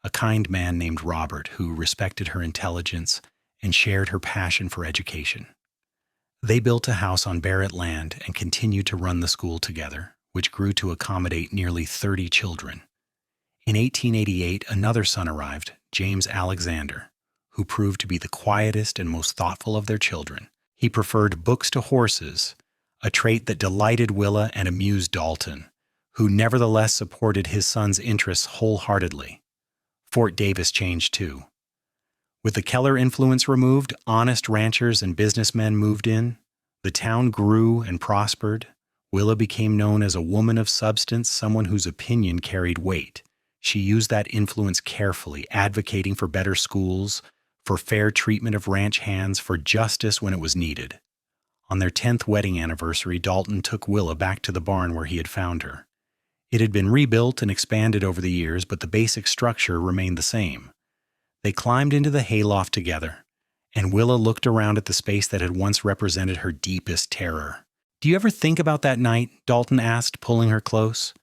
Speaker 1: a kind man named Robert who respected her intelligence and shared her passion for education. They built a house on Barrett land and continued to run the school together, which grew to accommodate nearly 30 children. In 1888, another son arrived, James Alexander, who proved to be the quietest and most thoughtful of their children. He preferred books to horses, a trait that delighted Willa and amused Dalton, who nevertheless supported his son's interests wholeheartedly. Fort Davis changed too. With the Keller influence removed, honest ranchers and businessmen moved in. The town grew and prospered. Willa became known as a woman of substance, someone whose opinion carried weight. She used that influence carefully, advocating for better schools, for fair treatment of ranch hands, for justice when it was needed. On their 10th wedding anniversary, Dalton took Willa back to the barn where he had found her. It had been rebuilt and expanded over the years, but the basic structure remained the same. They climbed into the hayloft together, and Willa looked around at the space that had once represented her deepest terror. "Do you ever think about that night?" Dalton asked, pulling her close.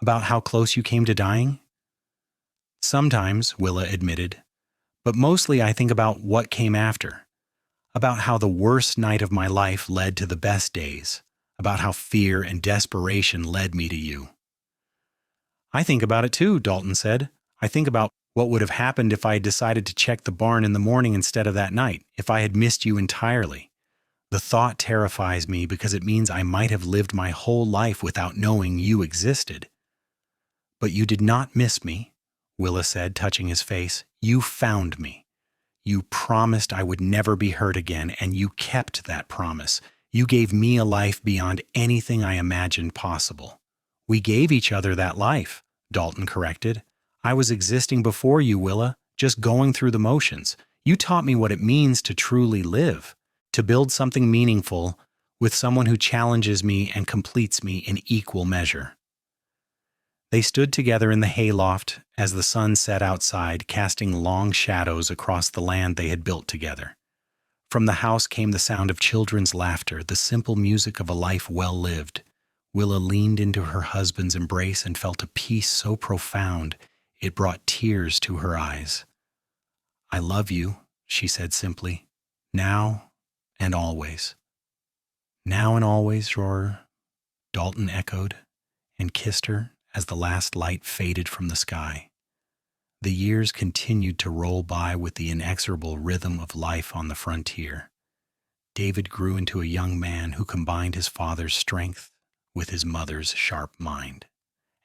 Speaker 1: "About how close you came to dying?" "Sometimes," Willa admitted, "but mostly I think about what came after. about how the worst night of my life led to the best days, about how fear and desperation led me to you. I think about it too, Dalton said. I think about what would have happened if I had decided to check the barn in the morning instead of that night, if I had missed you entirely. The thought terrifies me because it means I might have lived my whole life without knowing you existed. But you did not miss me, Willa said, touching his face. You found me. You promised I would never be hurt again, and you kept that promise. You gave me a life beyond anything I imagined possible. We gave each other that life, Dalton corrected. I was existing before you, Willa, just going through the motions. You taught me what it means to truly live, to build something meaningful with someone who challenges me and completes me in equal measure. They stood together in the hayloft as the sun set outside, casting long shadows across the land they had built together. From the house came the sound of children's laughter, the simple music of a life well lived. Willa leaned into her husband's embrace and felt a peace so profound it brought tears to her eyes. I love you, she said simply, now and always. Now and always, Dalton echoed and kissed her as the last light faded from the sky. The years continued to roll by with the inexorable rhythm of life on the frontier. David grew into a young man who combined his father's strength with his mother's sharp mind.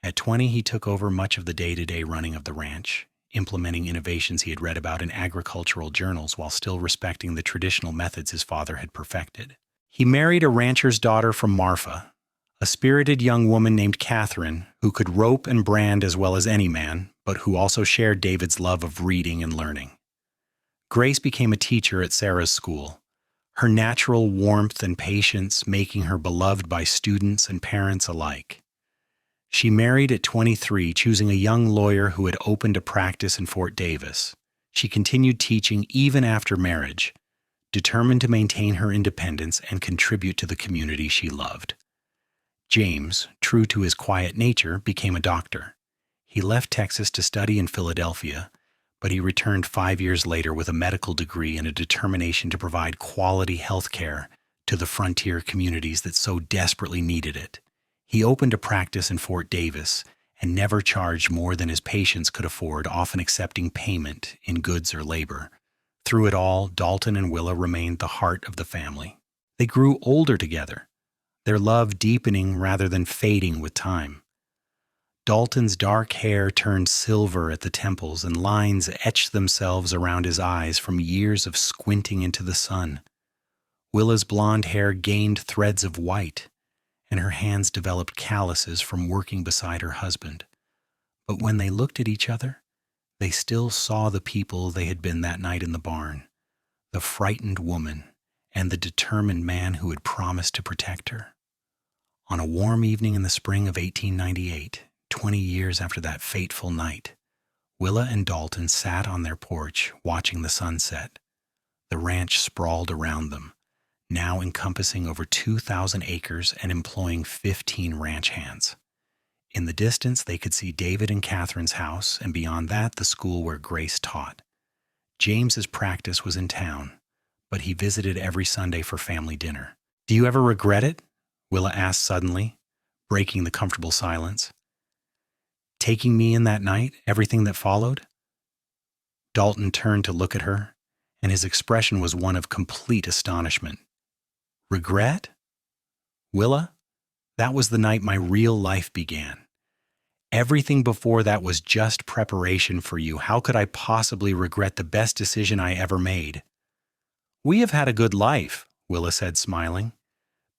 Speaker 1: At 20, he took over much of the day-to-day running of the ranch, implementing innovations he had read about in agricultural journals while still respecting the traditional methods his father had perfected. He married a rancher's daughter from Marfa, a spirited young woman named Catherine who could rope and brand as well as any man, but who also shared David's love of reading and learning. Grace became a teacher at Sarah's school, her natural warmth and patience making her beloved by students and parents alike. She married at 23, choosing a young lawyer who had opened a practice in Fort Davis. She continued teaching even after marriage, determined to maintain her independence and contribute to the community she loved. James, true to his quiet nature, became a doctor. He left Texas to study in Philadelphia, but he returned 5 years later with a medical degree and a determination to provide quality health care to the frontier communities that so desperately needed it. He opened a practice in Fort Davis and never charged more than his patients could afford, often accepting payment in goods or labor. Through it all, Dalton and Willa remained the heart of the family. They grew older together, their love deepening rather than fading with time. Dalton's dark hair turned silver at the temples, and lines etched themselves around his eyes from years of squinting into the sun. Willa's blonde hair gained threads of white, and her hands developed calluses from working beside her husband. But when they looked at each other, they still saw the people they had been that night in the barn, the frightened woman and the determined man who had promised to protect her. On a warm evening in the spring of 1898, 20 years after that fateful night, Willa and Dalton sat on their porch watching the sunset. The ranch sprawled around them, now encompassing over 2,000 acres and employing 15 ranch hands. In the distance, they could see David and Catherine's house, and beyond that, the school where Grace taught. James's practice was in town, but he visited every Sunday for family dinner. Do you ever regret it? Willa asked suddenly, breaking the comfortable silence. Taking me in that night, everything that followed? Dalton turned to look at her, and his expression was one of complete astonishment. Regret? Willa, that was the night my real life began. Everything before that was just preparation for you. How could I possibly regret the best decision I ever made? We have had a good life, Willa said, smiling.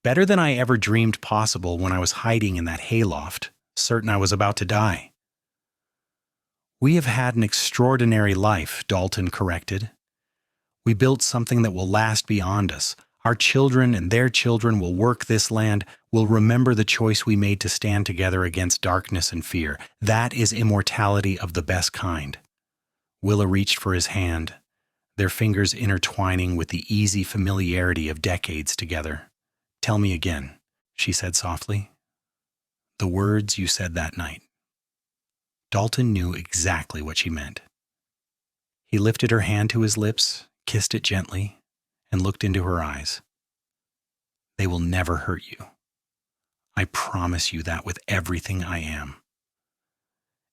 Speaker 1: Better than I ever dreamed possible when I was hiding in that hayloft, certain I was about to die. We have had an extraordinary life, Dalton corrected. We built something that will last beyond us. Our children and their children will work this land, will remember the choice we made to stand together against darkness and fear. That is immortality of the best kind. Willa reached for his hand, their fingers intertwining with the easy familiarity of decades together. Tell me again, she said softly. The words you said that night. Dalton knew exactly what she meant. He lifted her hand to his lips, kissed it gently, and looked into her eyes. They will never hurt you. I promise you that with everything I am.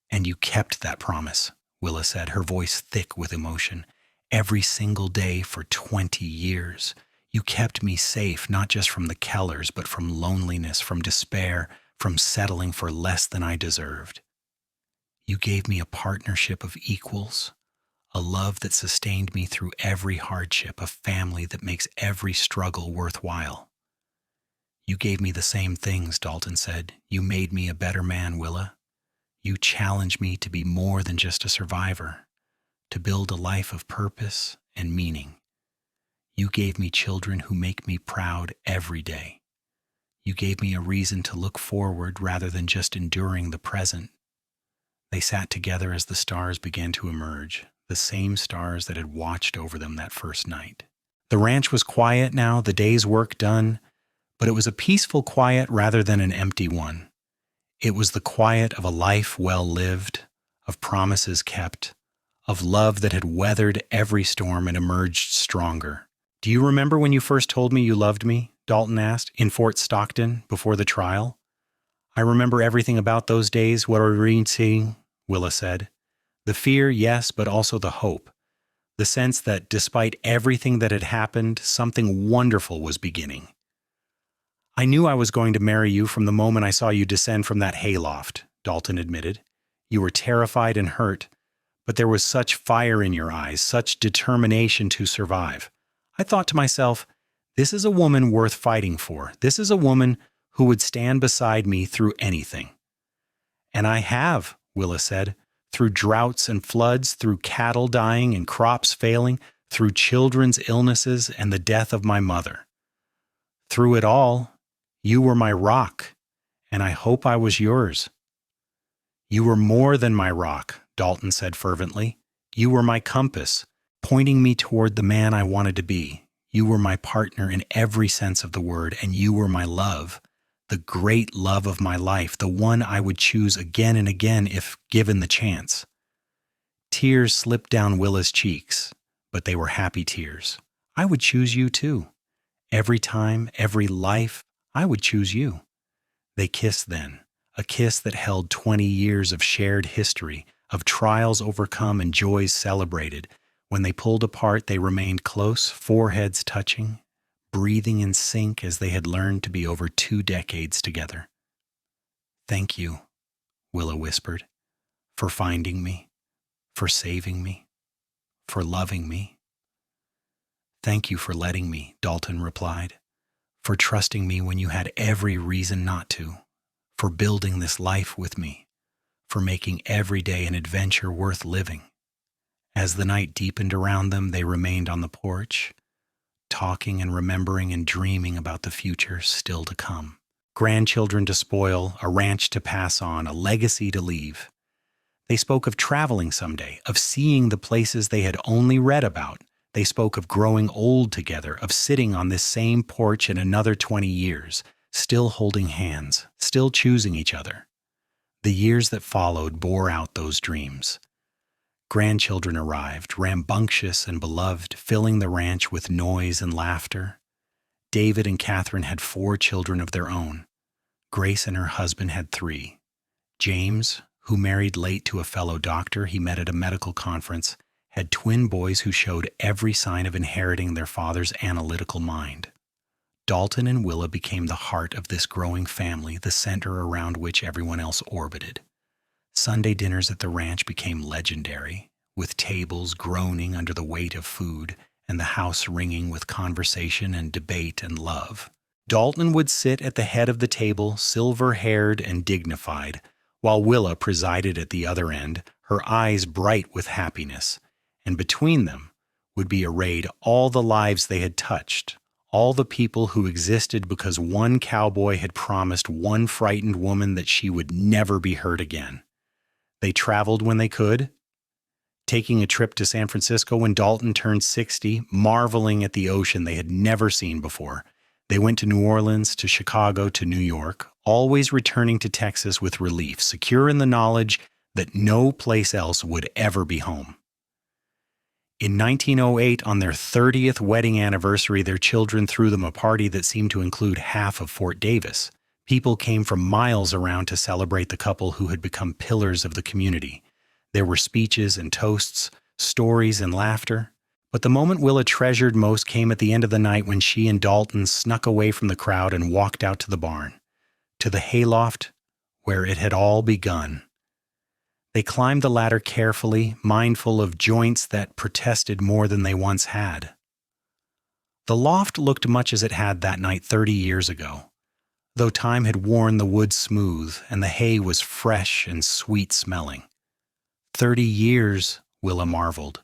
Speaker 1: And you kept that promise, Willa said, her voice thick with emotion. Every single day for 20 years. You kept me safe, not just from the Kellers, but from loneliness, from despair, from settling for less than I deserved. You gave me a partnership of equals, a love that sustained me through every hardship, a family that makes every struggle worthwhile. You gave me the same things, Dalton said. You made me a better man, Willa. You challenged me to be more than just a survivor, to build a life of purpose and meaning. You gave me children who make me proud every day. You gave me a reason to look forward rather than just enduring the present. They sat together as the stars began to emerge, the same stars that had watched over them that first night. The ranch was quiet now, the day's work done, but it was a peaceful quiet rather than an empty one. It was the quiet of a life well lived, of promises kept, of love that had weathered every storm and emerged stronger. Do you remember when you first told me you loved me? Dalton asked, in Fort Stockton before the trial. I remember everything about those days, what I read seeing, Willa said. The fear, yes, but also the hope. The sense that despite everything that had happened, something wonderful was beginning. I knew I was going to marry you from the moment I saw you descend from that hayloft, Dalton admitted. You were terrified and hurt, but there was such fire in your eyes, such determination to survive. I thought to myself, this is a woman worth fighting for. This is a woman who would stand beside me through anything. And I have, Willa said, through droughts and floods, through cattle dying and crops failing, through children's illnesses and the death of my mother. Through it all, you were my rock, and I hope I was yours. You were more than my rock, Dalton said fervently. You were my compass, pointing me toward the man I wanted to be. You were my partner in every sense of the word, and you were my love, the great love of my life, the one I would choose again and again if given the chance. Tears slipped down Willa's cheeks, but they were happy tears. I would choose you too. Every time, every life, I would choose you. They kissed then, a kiss that held 20 years of shared history, of trials overcome and joys celebrated. When they pulled apart, they remained close, foreheads touching, breathing in sync as they had learned to be over 2 decades together. Thank you, Willa whispered, for finding me, for saving me, for loving me. Thank you for letting me, Dalton replied, for trusting me when you had every reason not to, for building this life with me, for making every day an adventure worth living. As the night deepened around them, they remained on the porch, talking and remembering and dreaming about the future still to come. Grandchildren to spoil, a ranch to pass on, a legacy to leave. They spoke of traveling someday, of seeing the places they had only read about. They spoke of growing old together, of sitting on this same porch in another 20 years, still holding hands, still choosing each other. The years that followed bore out those dreams. Grandchildren arrived, rambunctious and beloved, filling the ranch with noise and laughter. David and Catherine had 4 children of their own. Grace and her husband had 3. James, who married late to a fellow doctor he met at a medical conference, had twin boys who showed every sign of inheriting their father's analytical mind. Dalton and Willa became the heart of this growing family, the center around which everyone else orbited. Sunday dinners at the ranch became legendary, with tables groaning under the weight of food and the house ringing with conversation and debate and love. Dalton would sit at the head of the table, silver-haired and dignified, while Willa presided at the other end, her eyes bright with happiness. And between them would be arrayed all the lives they had touched, all the people who existed because one cowboy had promised one frightened woman that she would never be hurt again. They traveled when they could, taking a trip to San Francisco when Dalton turned 60, marveling at the ocean they had never seen before. They went to New Orleans, to Chicago, to New York, always returning to Texas with relief, secure in the knowledge that no place else would ever be home. In 1908, on their 30th wedding anniversary, their children threw them a party that seemed to include half of Fort Davis. People came from miles around to celebrate the couple who had become pillars of the community. There were speeches and toasts, stories and laughter. But the moment Willa treasured most came at the end of the night when she and Dalton snuck away from the crowd and walked out to the barn, to the hayloft where it had all begun. They climbed the ladder carefully, mindful of joints that protested more than they once had. The loft looked much as it had that night 30 years ago, though time had worn the wood smooth and the hay was fresh and sweet-smelling. 30 years, Willa marveled,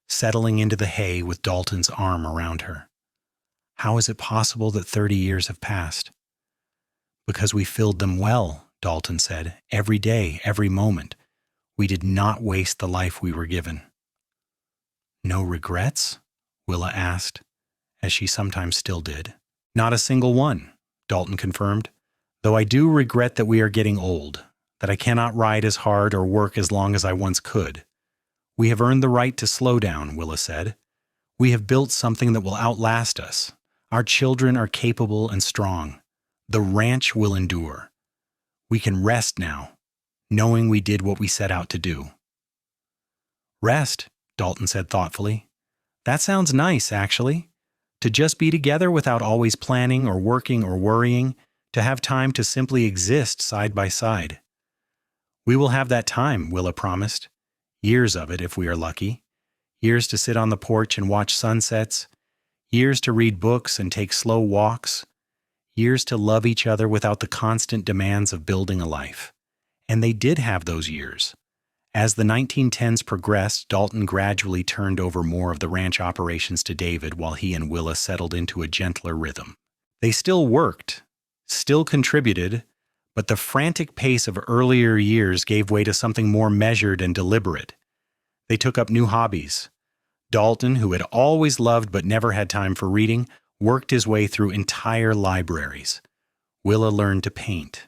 Speaker 1: settling into the hay with Dalton's arm around her. How is it possible that 30 years have passed? Because we filled them well, Dalton said, every day, every moment. We did not waste the life we were given. No regrets? Willa asked, as she sometimes still did. Not a single one, Dalton confirmed, though I do regret that we are getting old, that I cannot ride as hard or work as long as I once could. We have earned the right to slow down, Willa said. We have built something that will outlast us. Our children are capable and strong. The ranch will endure. We can rest now, knowing we did what we set out to do. Rest, Dalton said thoughtfully. That sounds nice, actually. To just be together without always planning or working or worrying, to have time to simply exist side by side. We will have that time, Willa promised. Years of it, if we are lucky. Years to sit on the porch and watch sunsets. Years to read books and take slow walks. Years to love each other without the constant demands of building a life. And they did have those years. As the 1910s progressed, Dalton gradually turned over more of the ranch operations to David while he and Willa settled into a gentler rhythm. They still worked, still contributed, but the frantic pace of earlier years gave way to something more measured and deliberate. They took up new hobbies. Dalton, who had always loved but never had time for reading, worked his way through entire libraries. Willa learned to paint,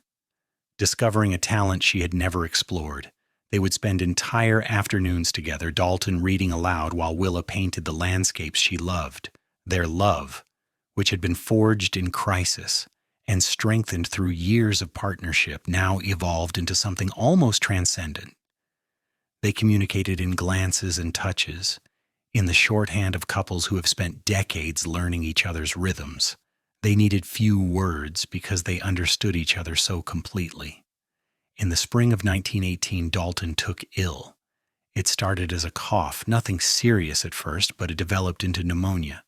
Speaker 1: discovering a talent she had never explored. They would spend entire afternoons together, Dalton reading aloud while Willa painted the landscapes she loved. Their love, which had been forged in crisis and strengthened through years of partnership, now evolved into something almost transcendent. They communicated in glances and touches, in the shorthand of couples who have spent decades learning each other's rhythms. They needed few words because they understood each other so completely. In the spring of 1918, Dalton took ill. It started as a cough, nothing serious at first, but it developed into pneumonia.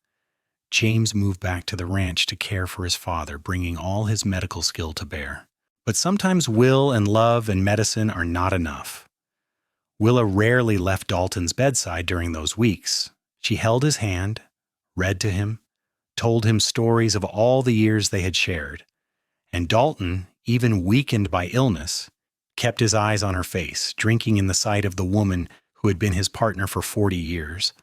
Speaker 1: James moved back to the ranch to care for his father, bringing all his medical skill to bear. But sometimes will and love and medicine are not enough. Willa rarely left Dalton's bedside during those weeks. She held his hand, read to him, told him stories of all the years they had shared. And Dalton, even weakened by illness, kept his eyes on her face, drinking in the sight of the woman who had been his partner for 40 years.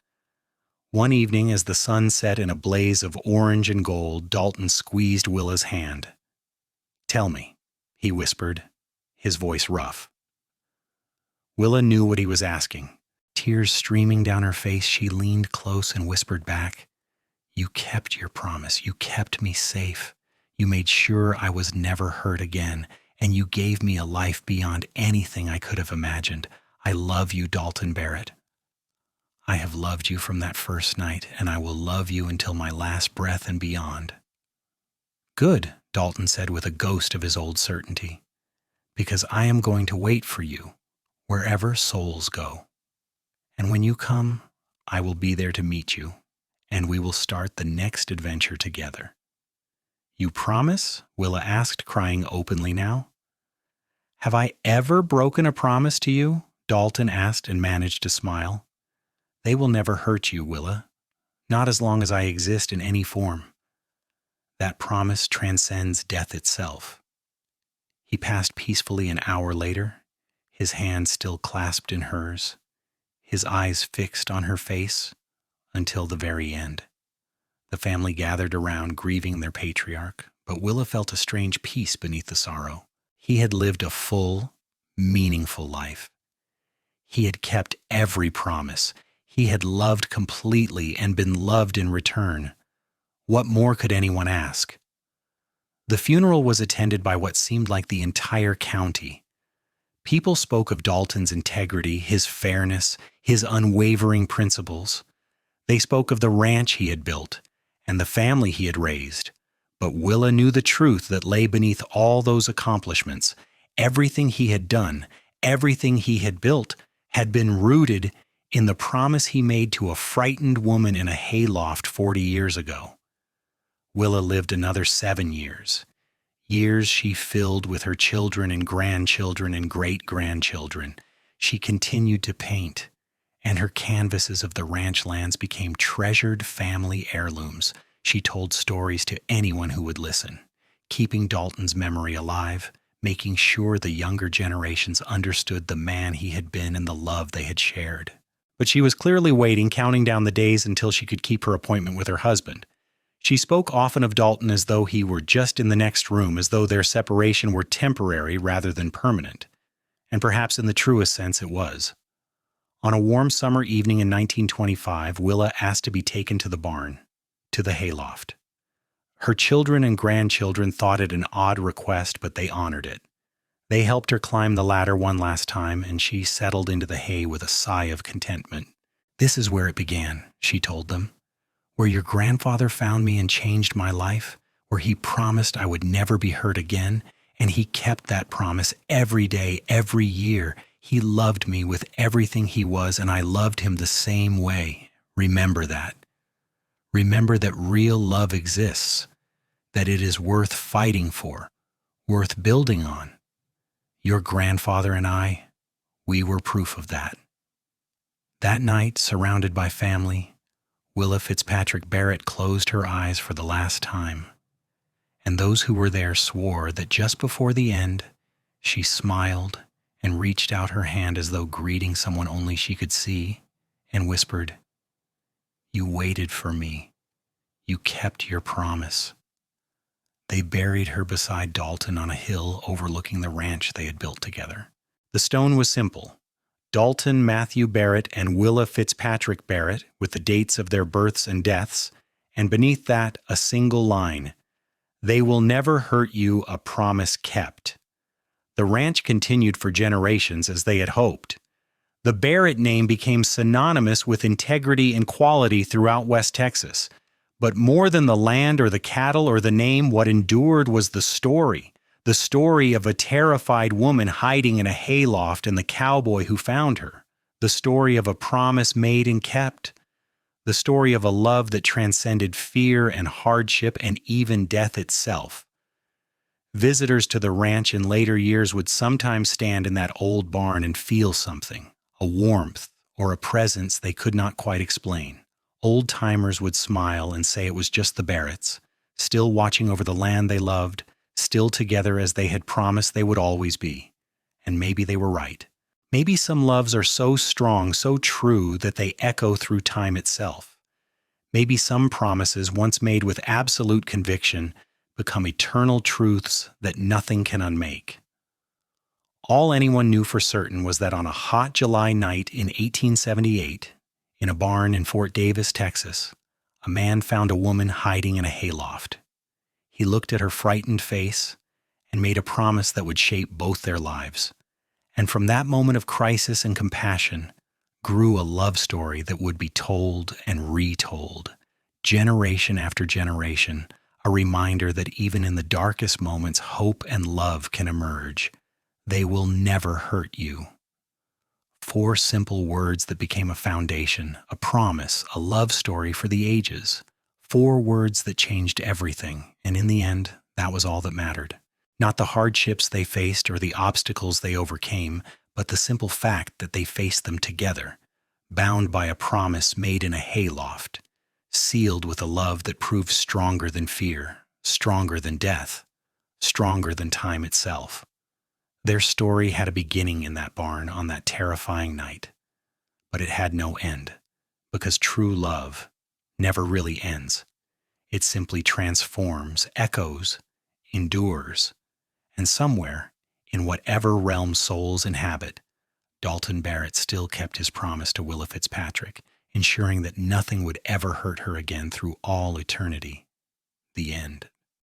Speaker 1: One evening, as the sun set in a blaze of orange and gold, Dalton squeezed Willa's hand. "Tell me," he whispered, his voice rough. Willa knew what he was asking. Tears streaming down her face, she leaned close and whispered back, "You kept your promise. You kept me safe. You made sure I was never hurt again, and you gave me a life beyond anything I could have imagined. I love you, Dalton Barrett. I have loved you from that first night, and I will love you until my last breath and beyond." "Good," Dalton said with a ghost of his old certainty, "because I am going to wait for you, wherever souls go. And when you come, I will be there to meet you, and we will start the next adventure together." "You promise?" Willa asked, crying openly now. "Have I ever broken a promise to you?" Dalton asked and managed to smile. "They will never hurt you, Willa. Not as long as I exist in any form. That promise transcends death itself." He passed peacefully an hour later, his hand still clasped in hers, his eyes fixed on her face until the very end. The family gathered around, grieving their patriarch, but Willa felt a strange peace beneath the sorrow. He had lived a full, meaningful life. He had kept every promise. He had loved completely and been loved in return. What more could anyone ask? The funeral was attended by what seemed like the entire county. People spoke of Dalton's integrity, his fairness, his unwavering principles. They spoke of the ranch he had built and the family he had raised. But Willa knew the truth that lay beneath all those accomplishments. Everything he had done, everything he had built, had been rooted in the promise he made to a frightened woman in a hayloft 40 years ago. Willa lived another 7 years. Years she filled with her children and grandchildren and great-grandchildren. She continued to paint, and her canvases of the ranch lands became treasured family heirlooms. She told stories to anyone who would listen, keeping Dalton's memory alive, making sure the younger generations understood the man he had been and the love they had shared. But she was clearly waiting, counting down the days until she could keep her appointment with her husband. She spoke often of Dalton as though he were just in the next room, as though their separation were temporary rather than permanent. And perhaps in the truest sense it was. On a warm summer evening in 1925, Willa asked to be taken to the barn, to the hayloft. Her children and grandchildren thought it an odd request, but they honored it. They helped her climb the ladder one last time, and she settled into the hay with a sigh of contentment. "This is where it began," she told them. "Where your grandfather found me and changed my life, where he promised I would never be hurt again, and he kept that promise every day, every year. He loved me with everything he was, and I loved him the same way. Remember that. Remember that real love exists, that it is worth fighting for, worth building on. Your grandfather and I, we were proof of that." That night, surrounded by family, Willa Fitzpatrick Barrett closed her eyes for the last time, and those who were there swore that just before the end, she smiled and reached out her hand as though greeting someone only she could see, and whispered, "You waited for me. You kept your promise." They buried her beside Dalton on a hill overlooking the ranch they had built together. The stone was simple: Dalton Matthew Barrett and Willa Fitzpatrick Barrett, with the dates of their births and deaths, and beneath that a single line: "They will never hurt you, a promise kept." The ranch continued for generations as they had hoped. The Barrett name became synonymous with integrity and quality throughout West Texas. But more than the land or the cattle or the name, what endured was the story of a terrified woman hiding in a hayloft and the cowboy who found her, the story of a promise made and kept, the story of a love that transcended fear and hardship and even death itself. Visitors to the ranch in later years would sometimes stand in that old barn and feel something, a warmth or a presence they could not quite explain. Old-timers would smile and say it was just the Barretts, still watching over the land they loved, still together as they had promised they would always be. And maybe they were right. Maybe some loves are so strong, so true, that they echo through time itself. Maybe some promises, once made with absolute conviction, become eternal truths that nothing can unmake. All anyone knew for certain was that on a hot July night in 1878, in a barn in Fort Davis, Texas, a man found a woman hiding in a hayloft. He looked at her frightened face and made a promise that would shape both their lives. And from that moment of crisis and compassion grew a love story that would be told and retold, generation after generation, a reminder that even in the darkest moments, hope and love can emerge. They will never hurt you. 4 simple words that became a foundation, a promise, a love story for the ages. 4 words that changed everything, and in the end, that was all that mattered. Not the hardships they faced or the obstacles they overcame, but the simple fact that they faced them together, bound by a promise made in a hayloft, sealed with a love that proved stronger than fear, stronger than death, stronger than time itself. Their story had a beginning in that barn on that terrifying night, but it had no end, because true love never really ends. It simply transforms, echoes, endures, and somewhere, in whatever realm souls inhabit, Dalton Barrett still kept his promise to Willa Fitzpatrick, ensuring that nothing would ever hurt her again through all eternity. The end.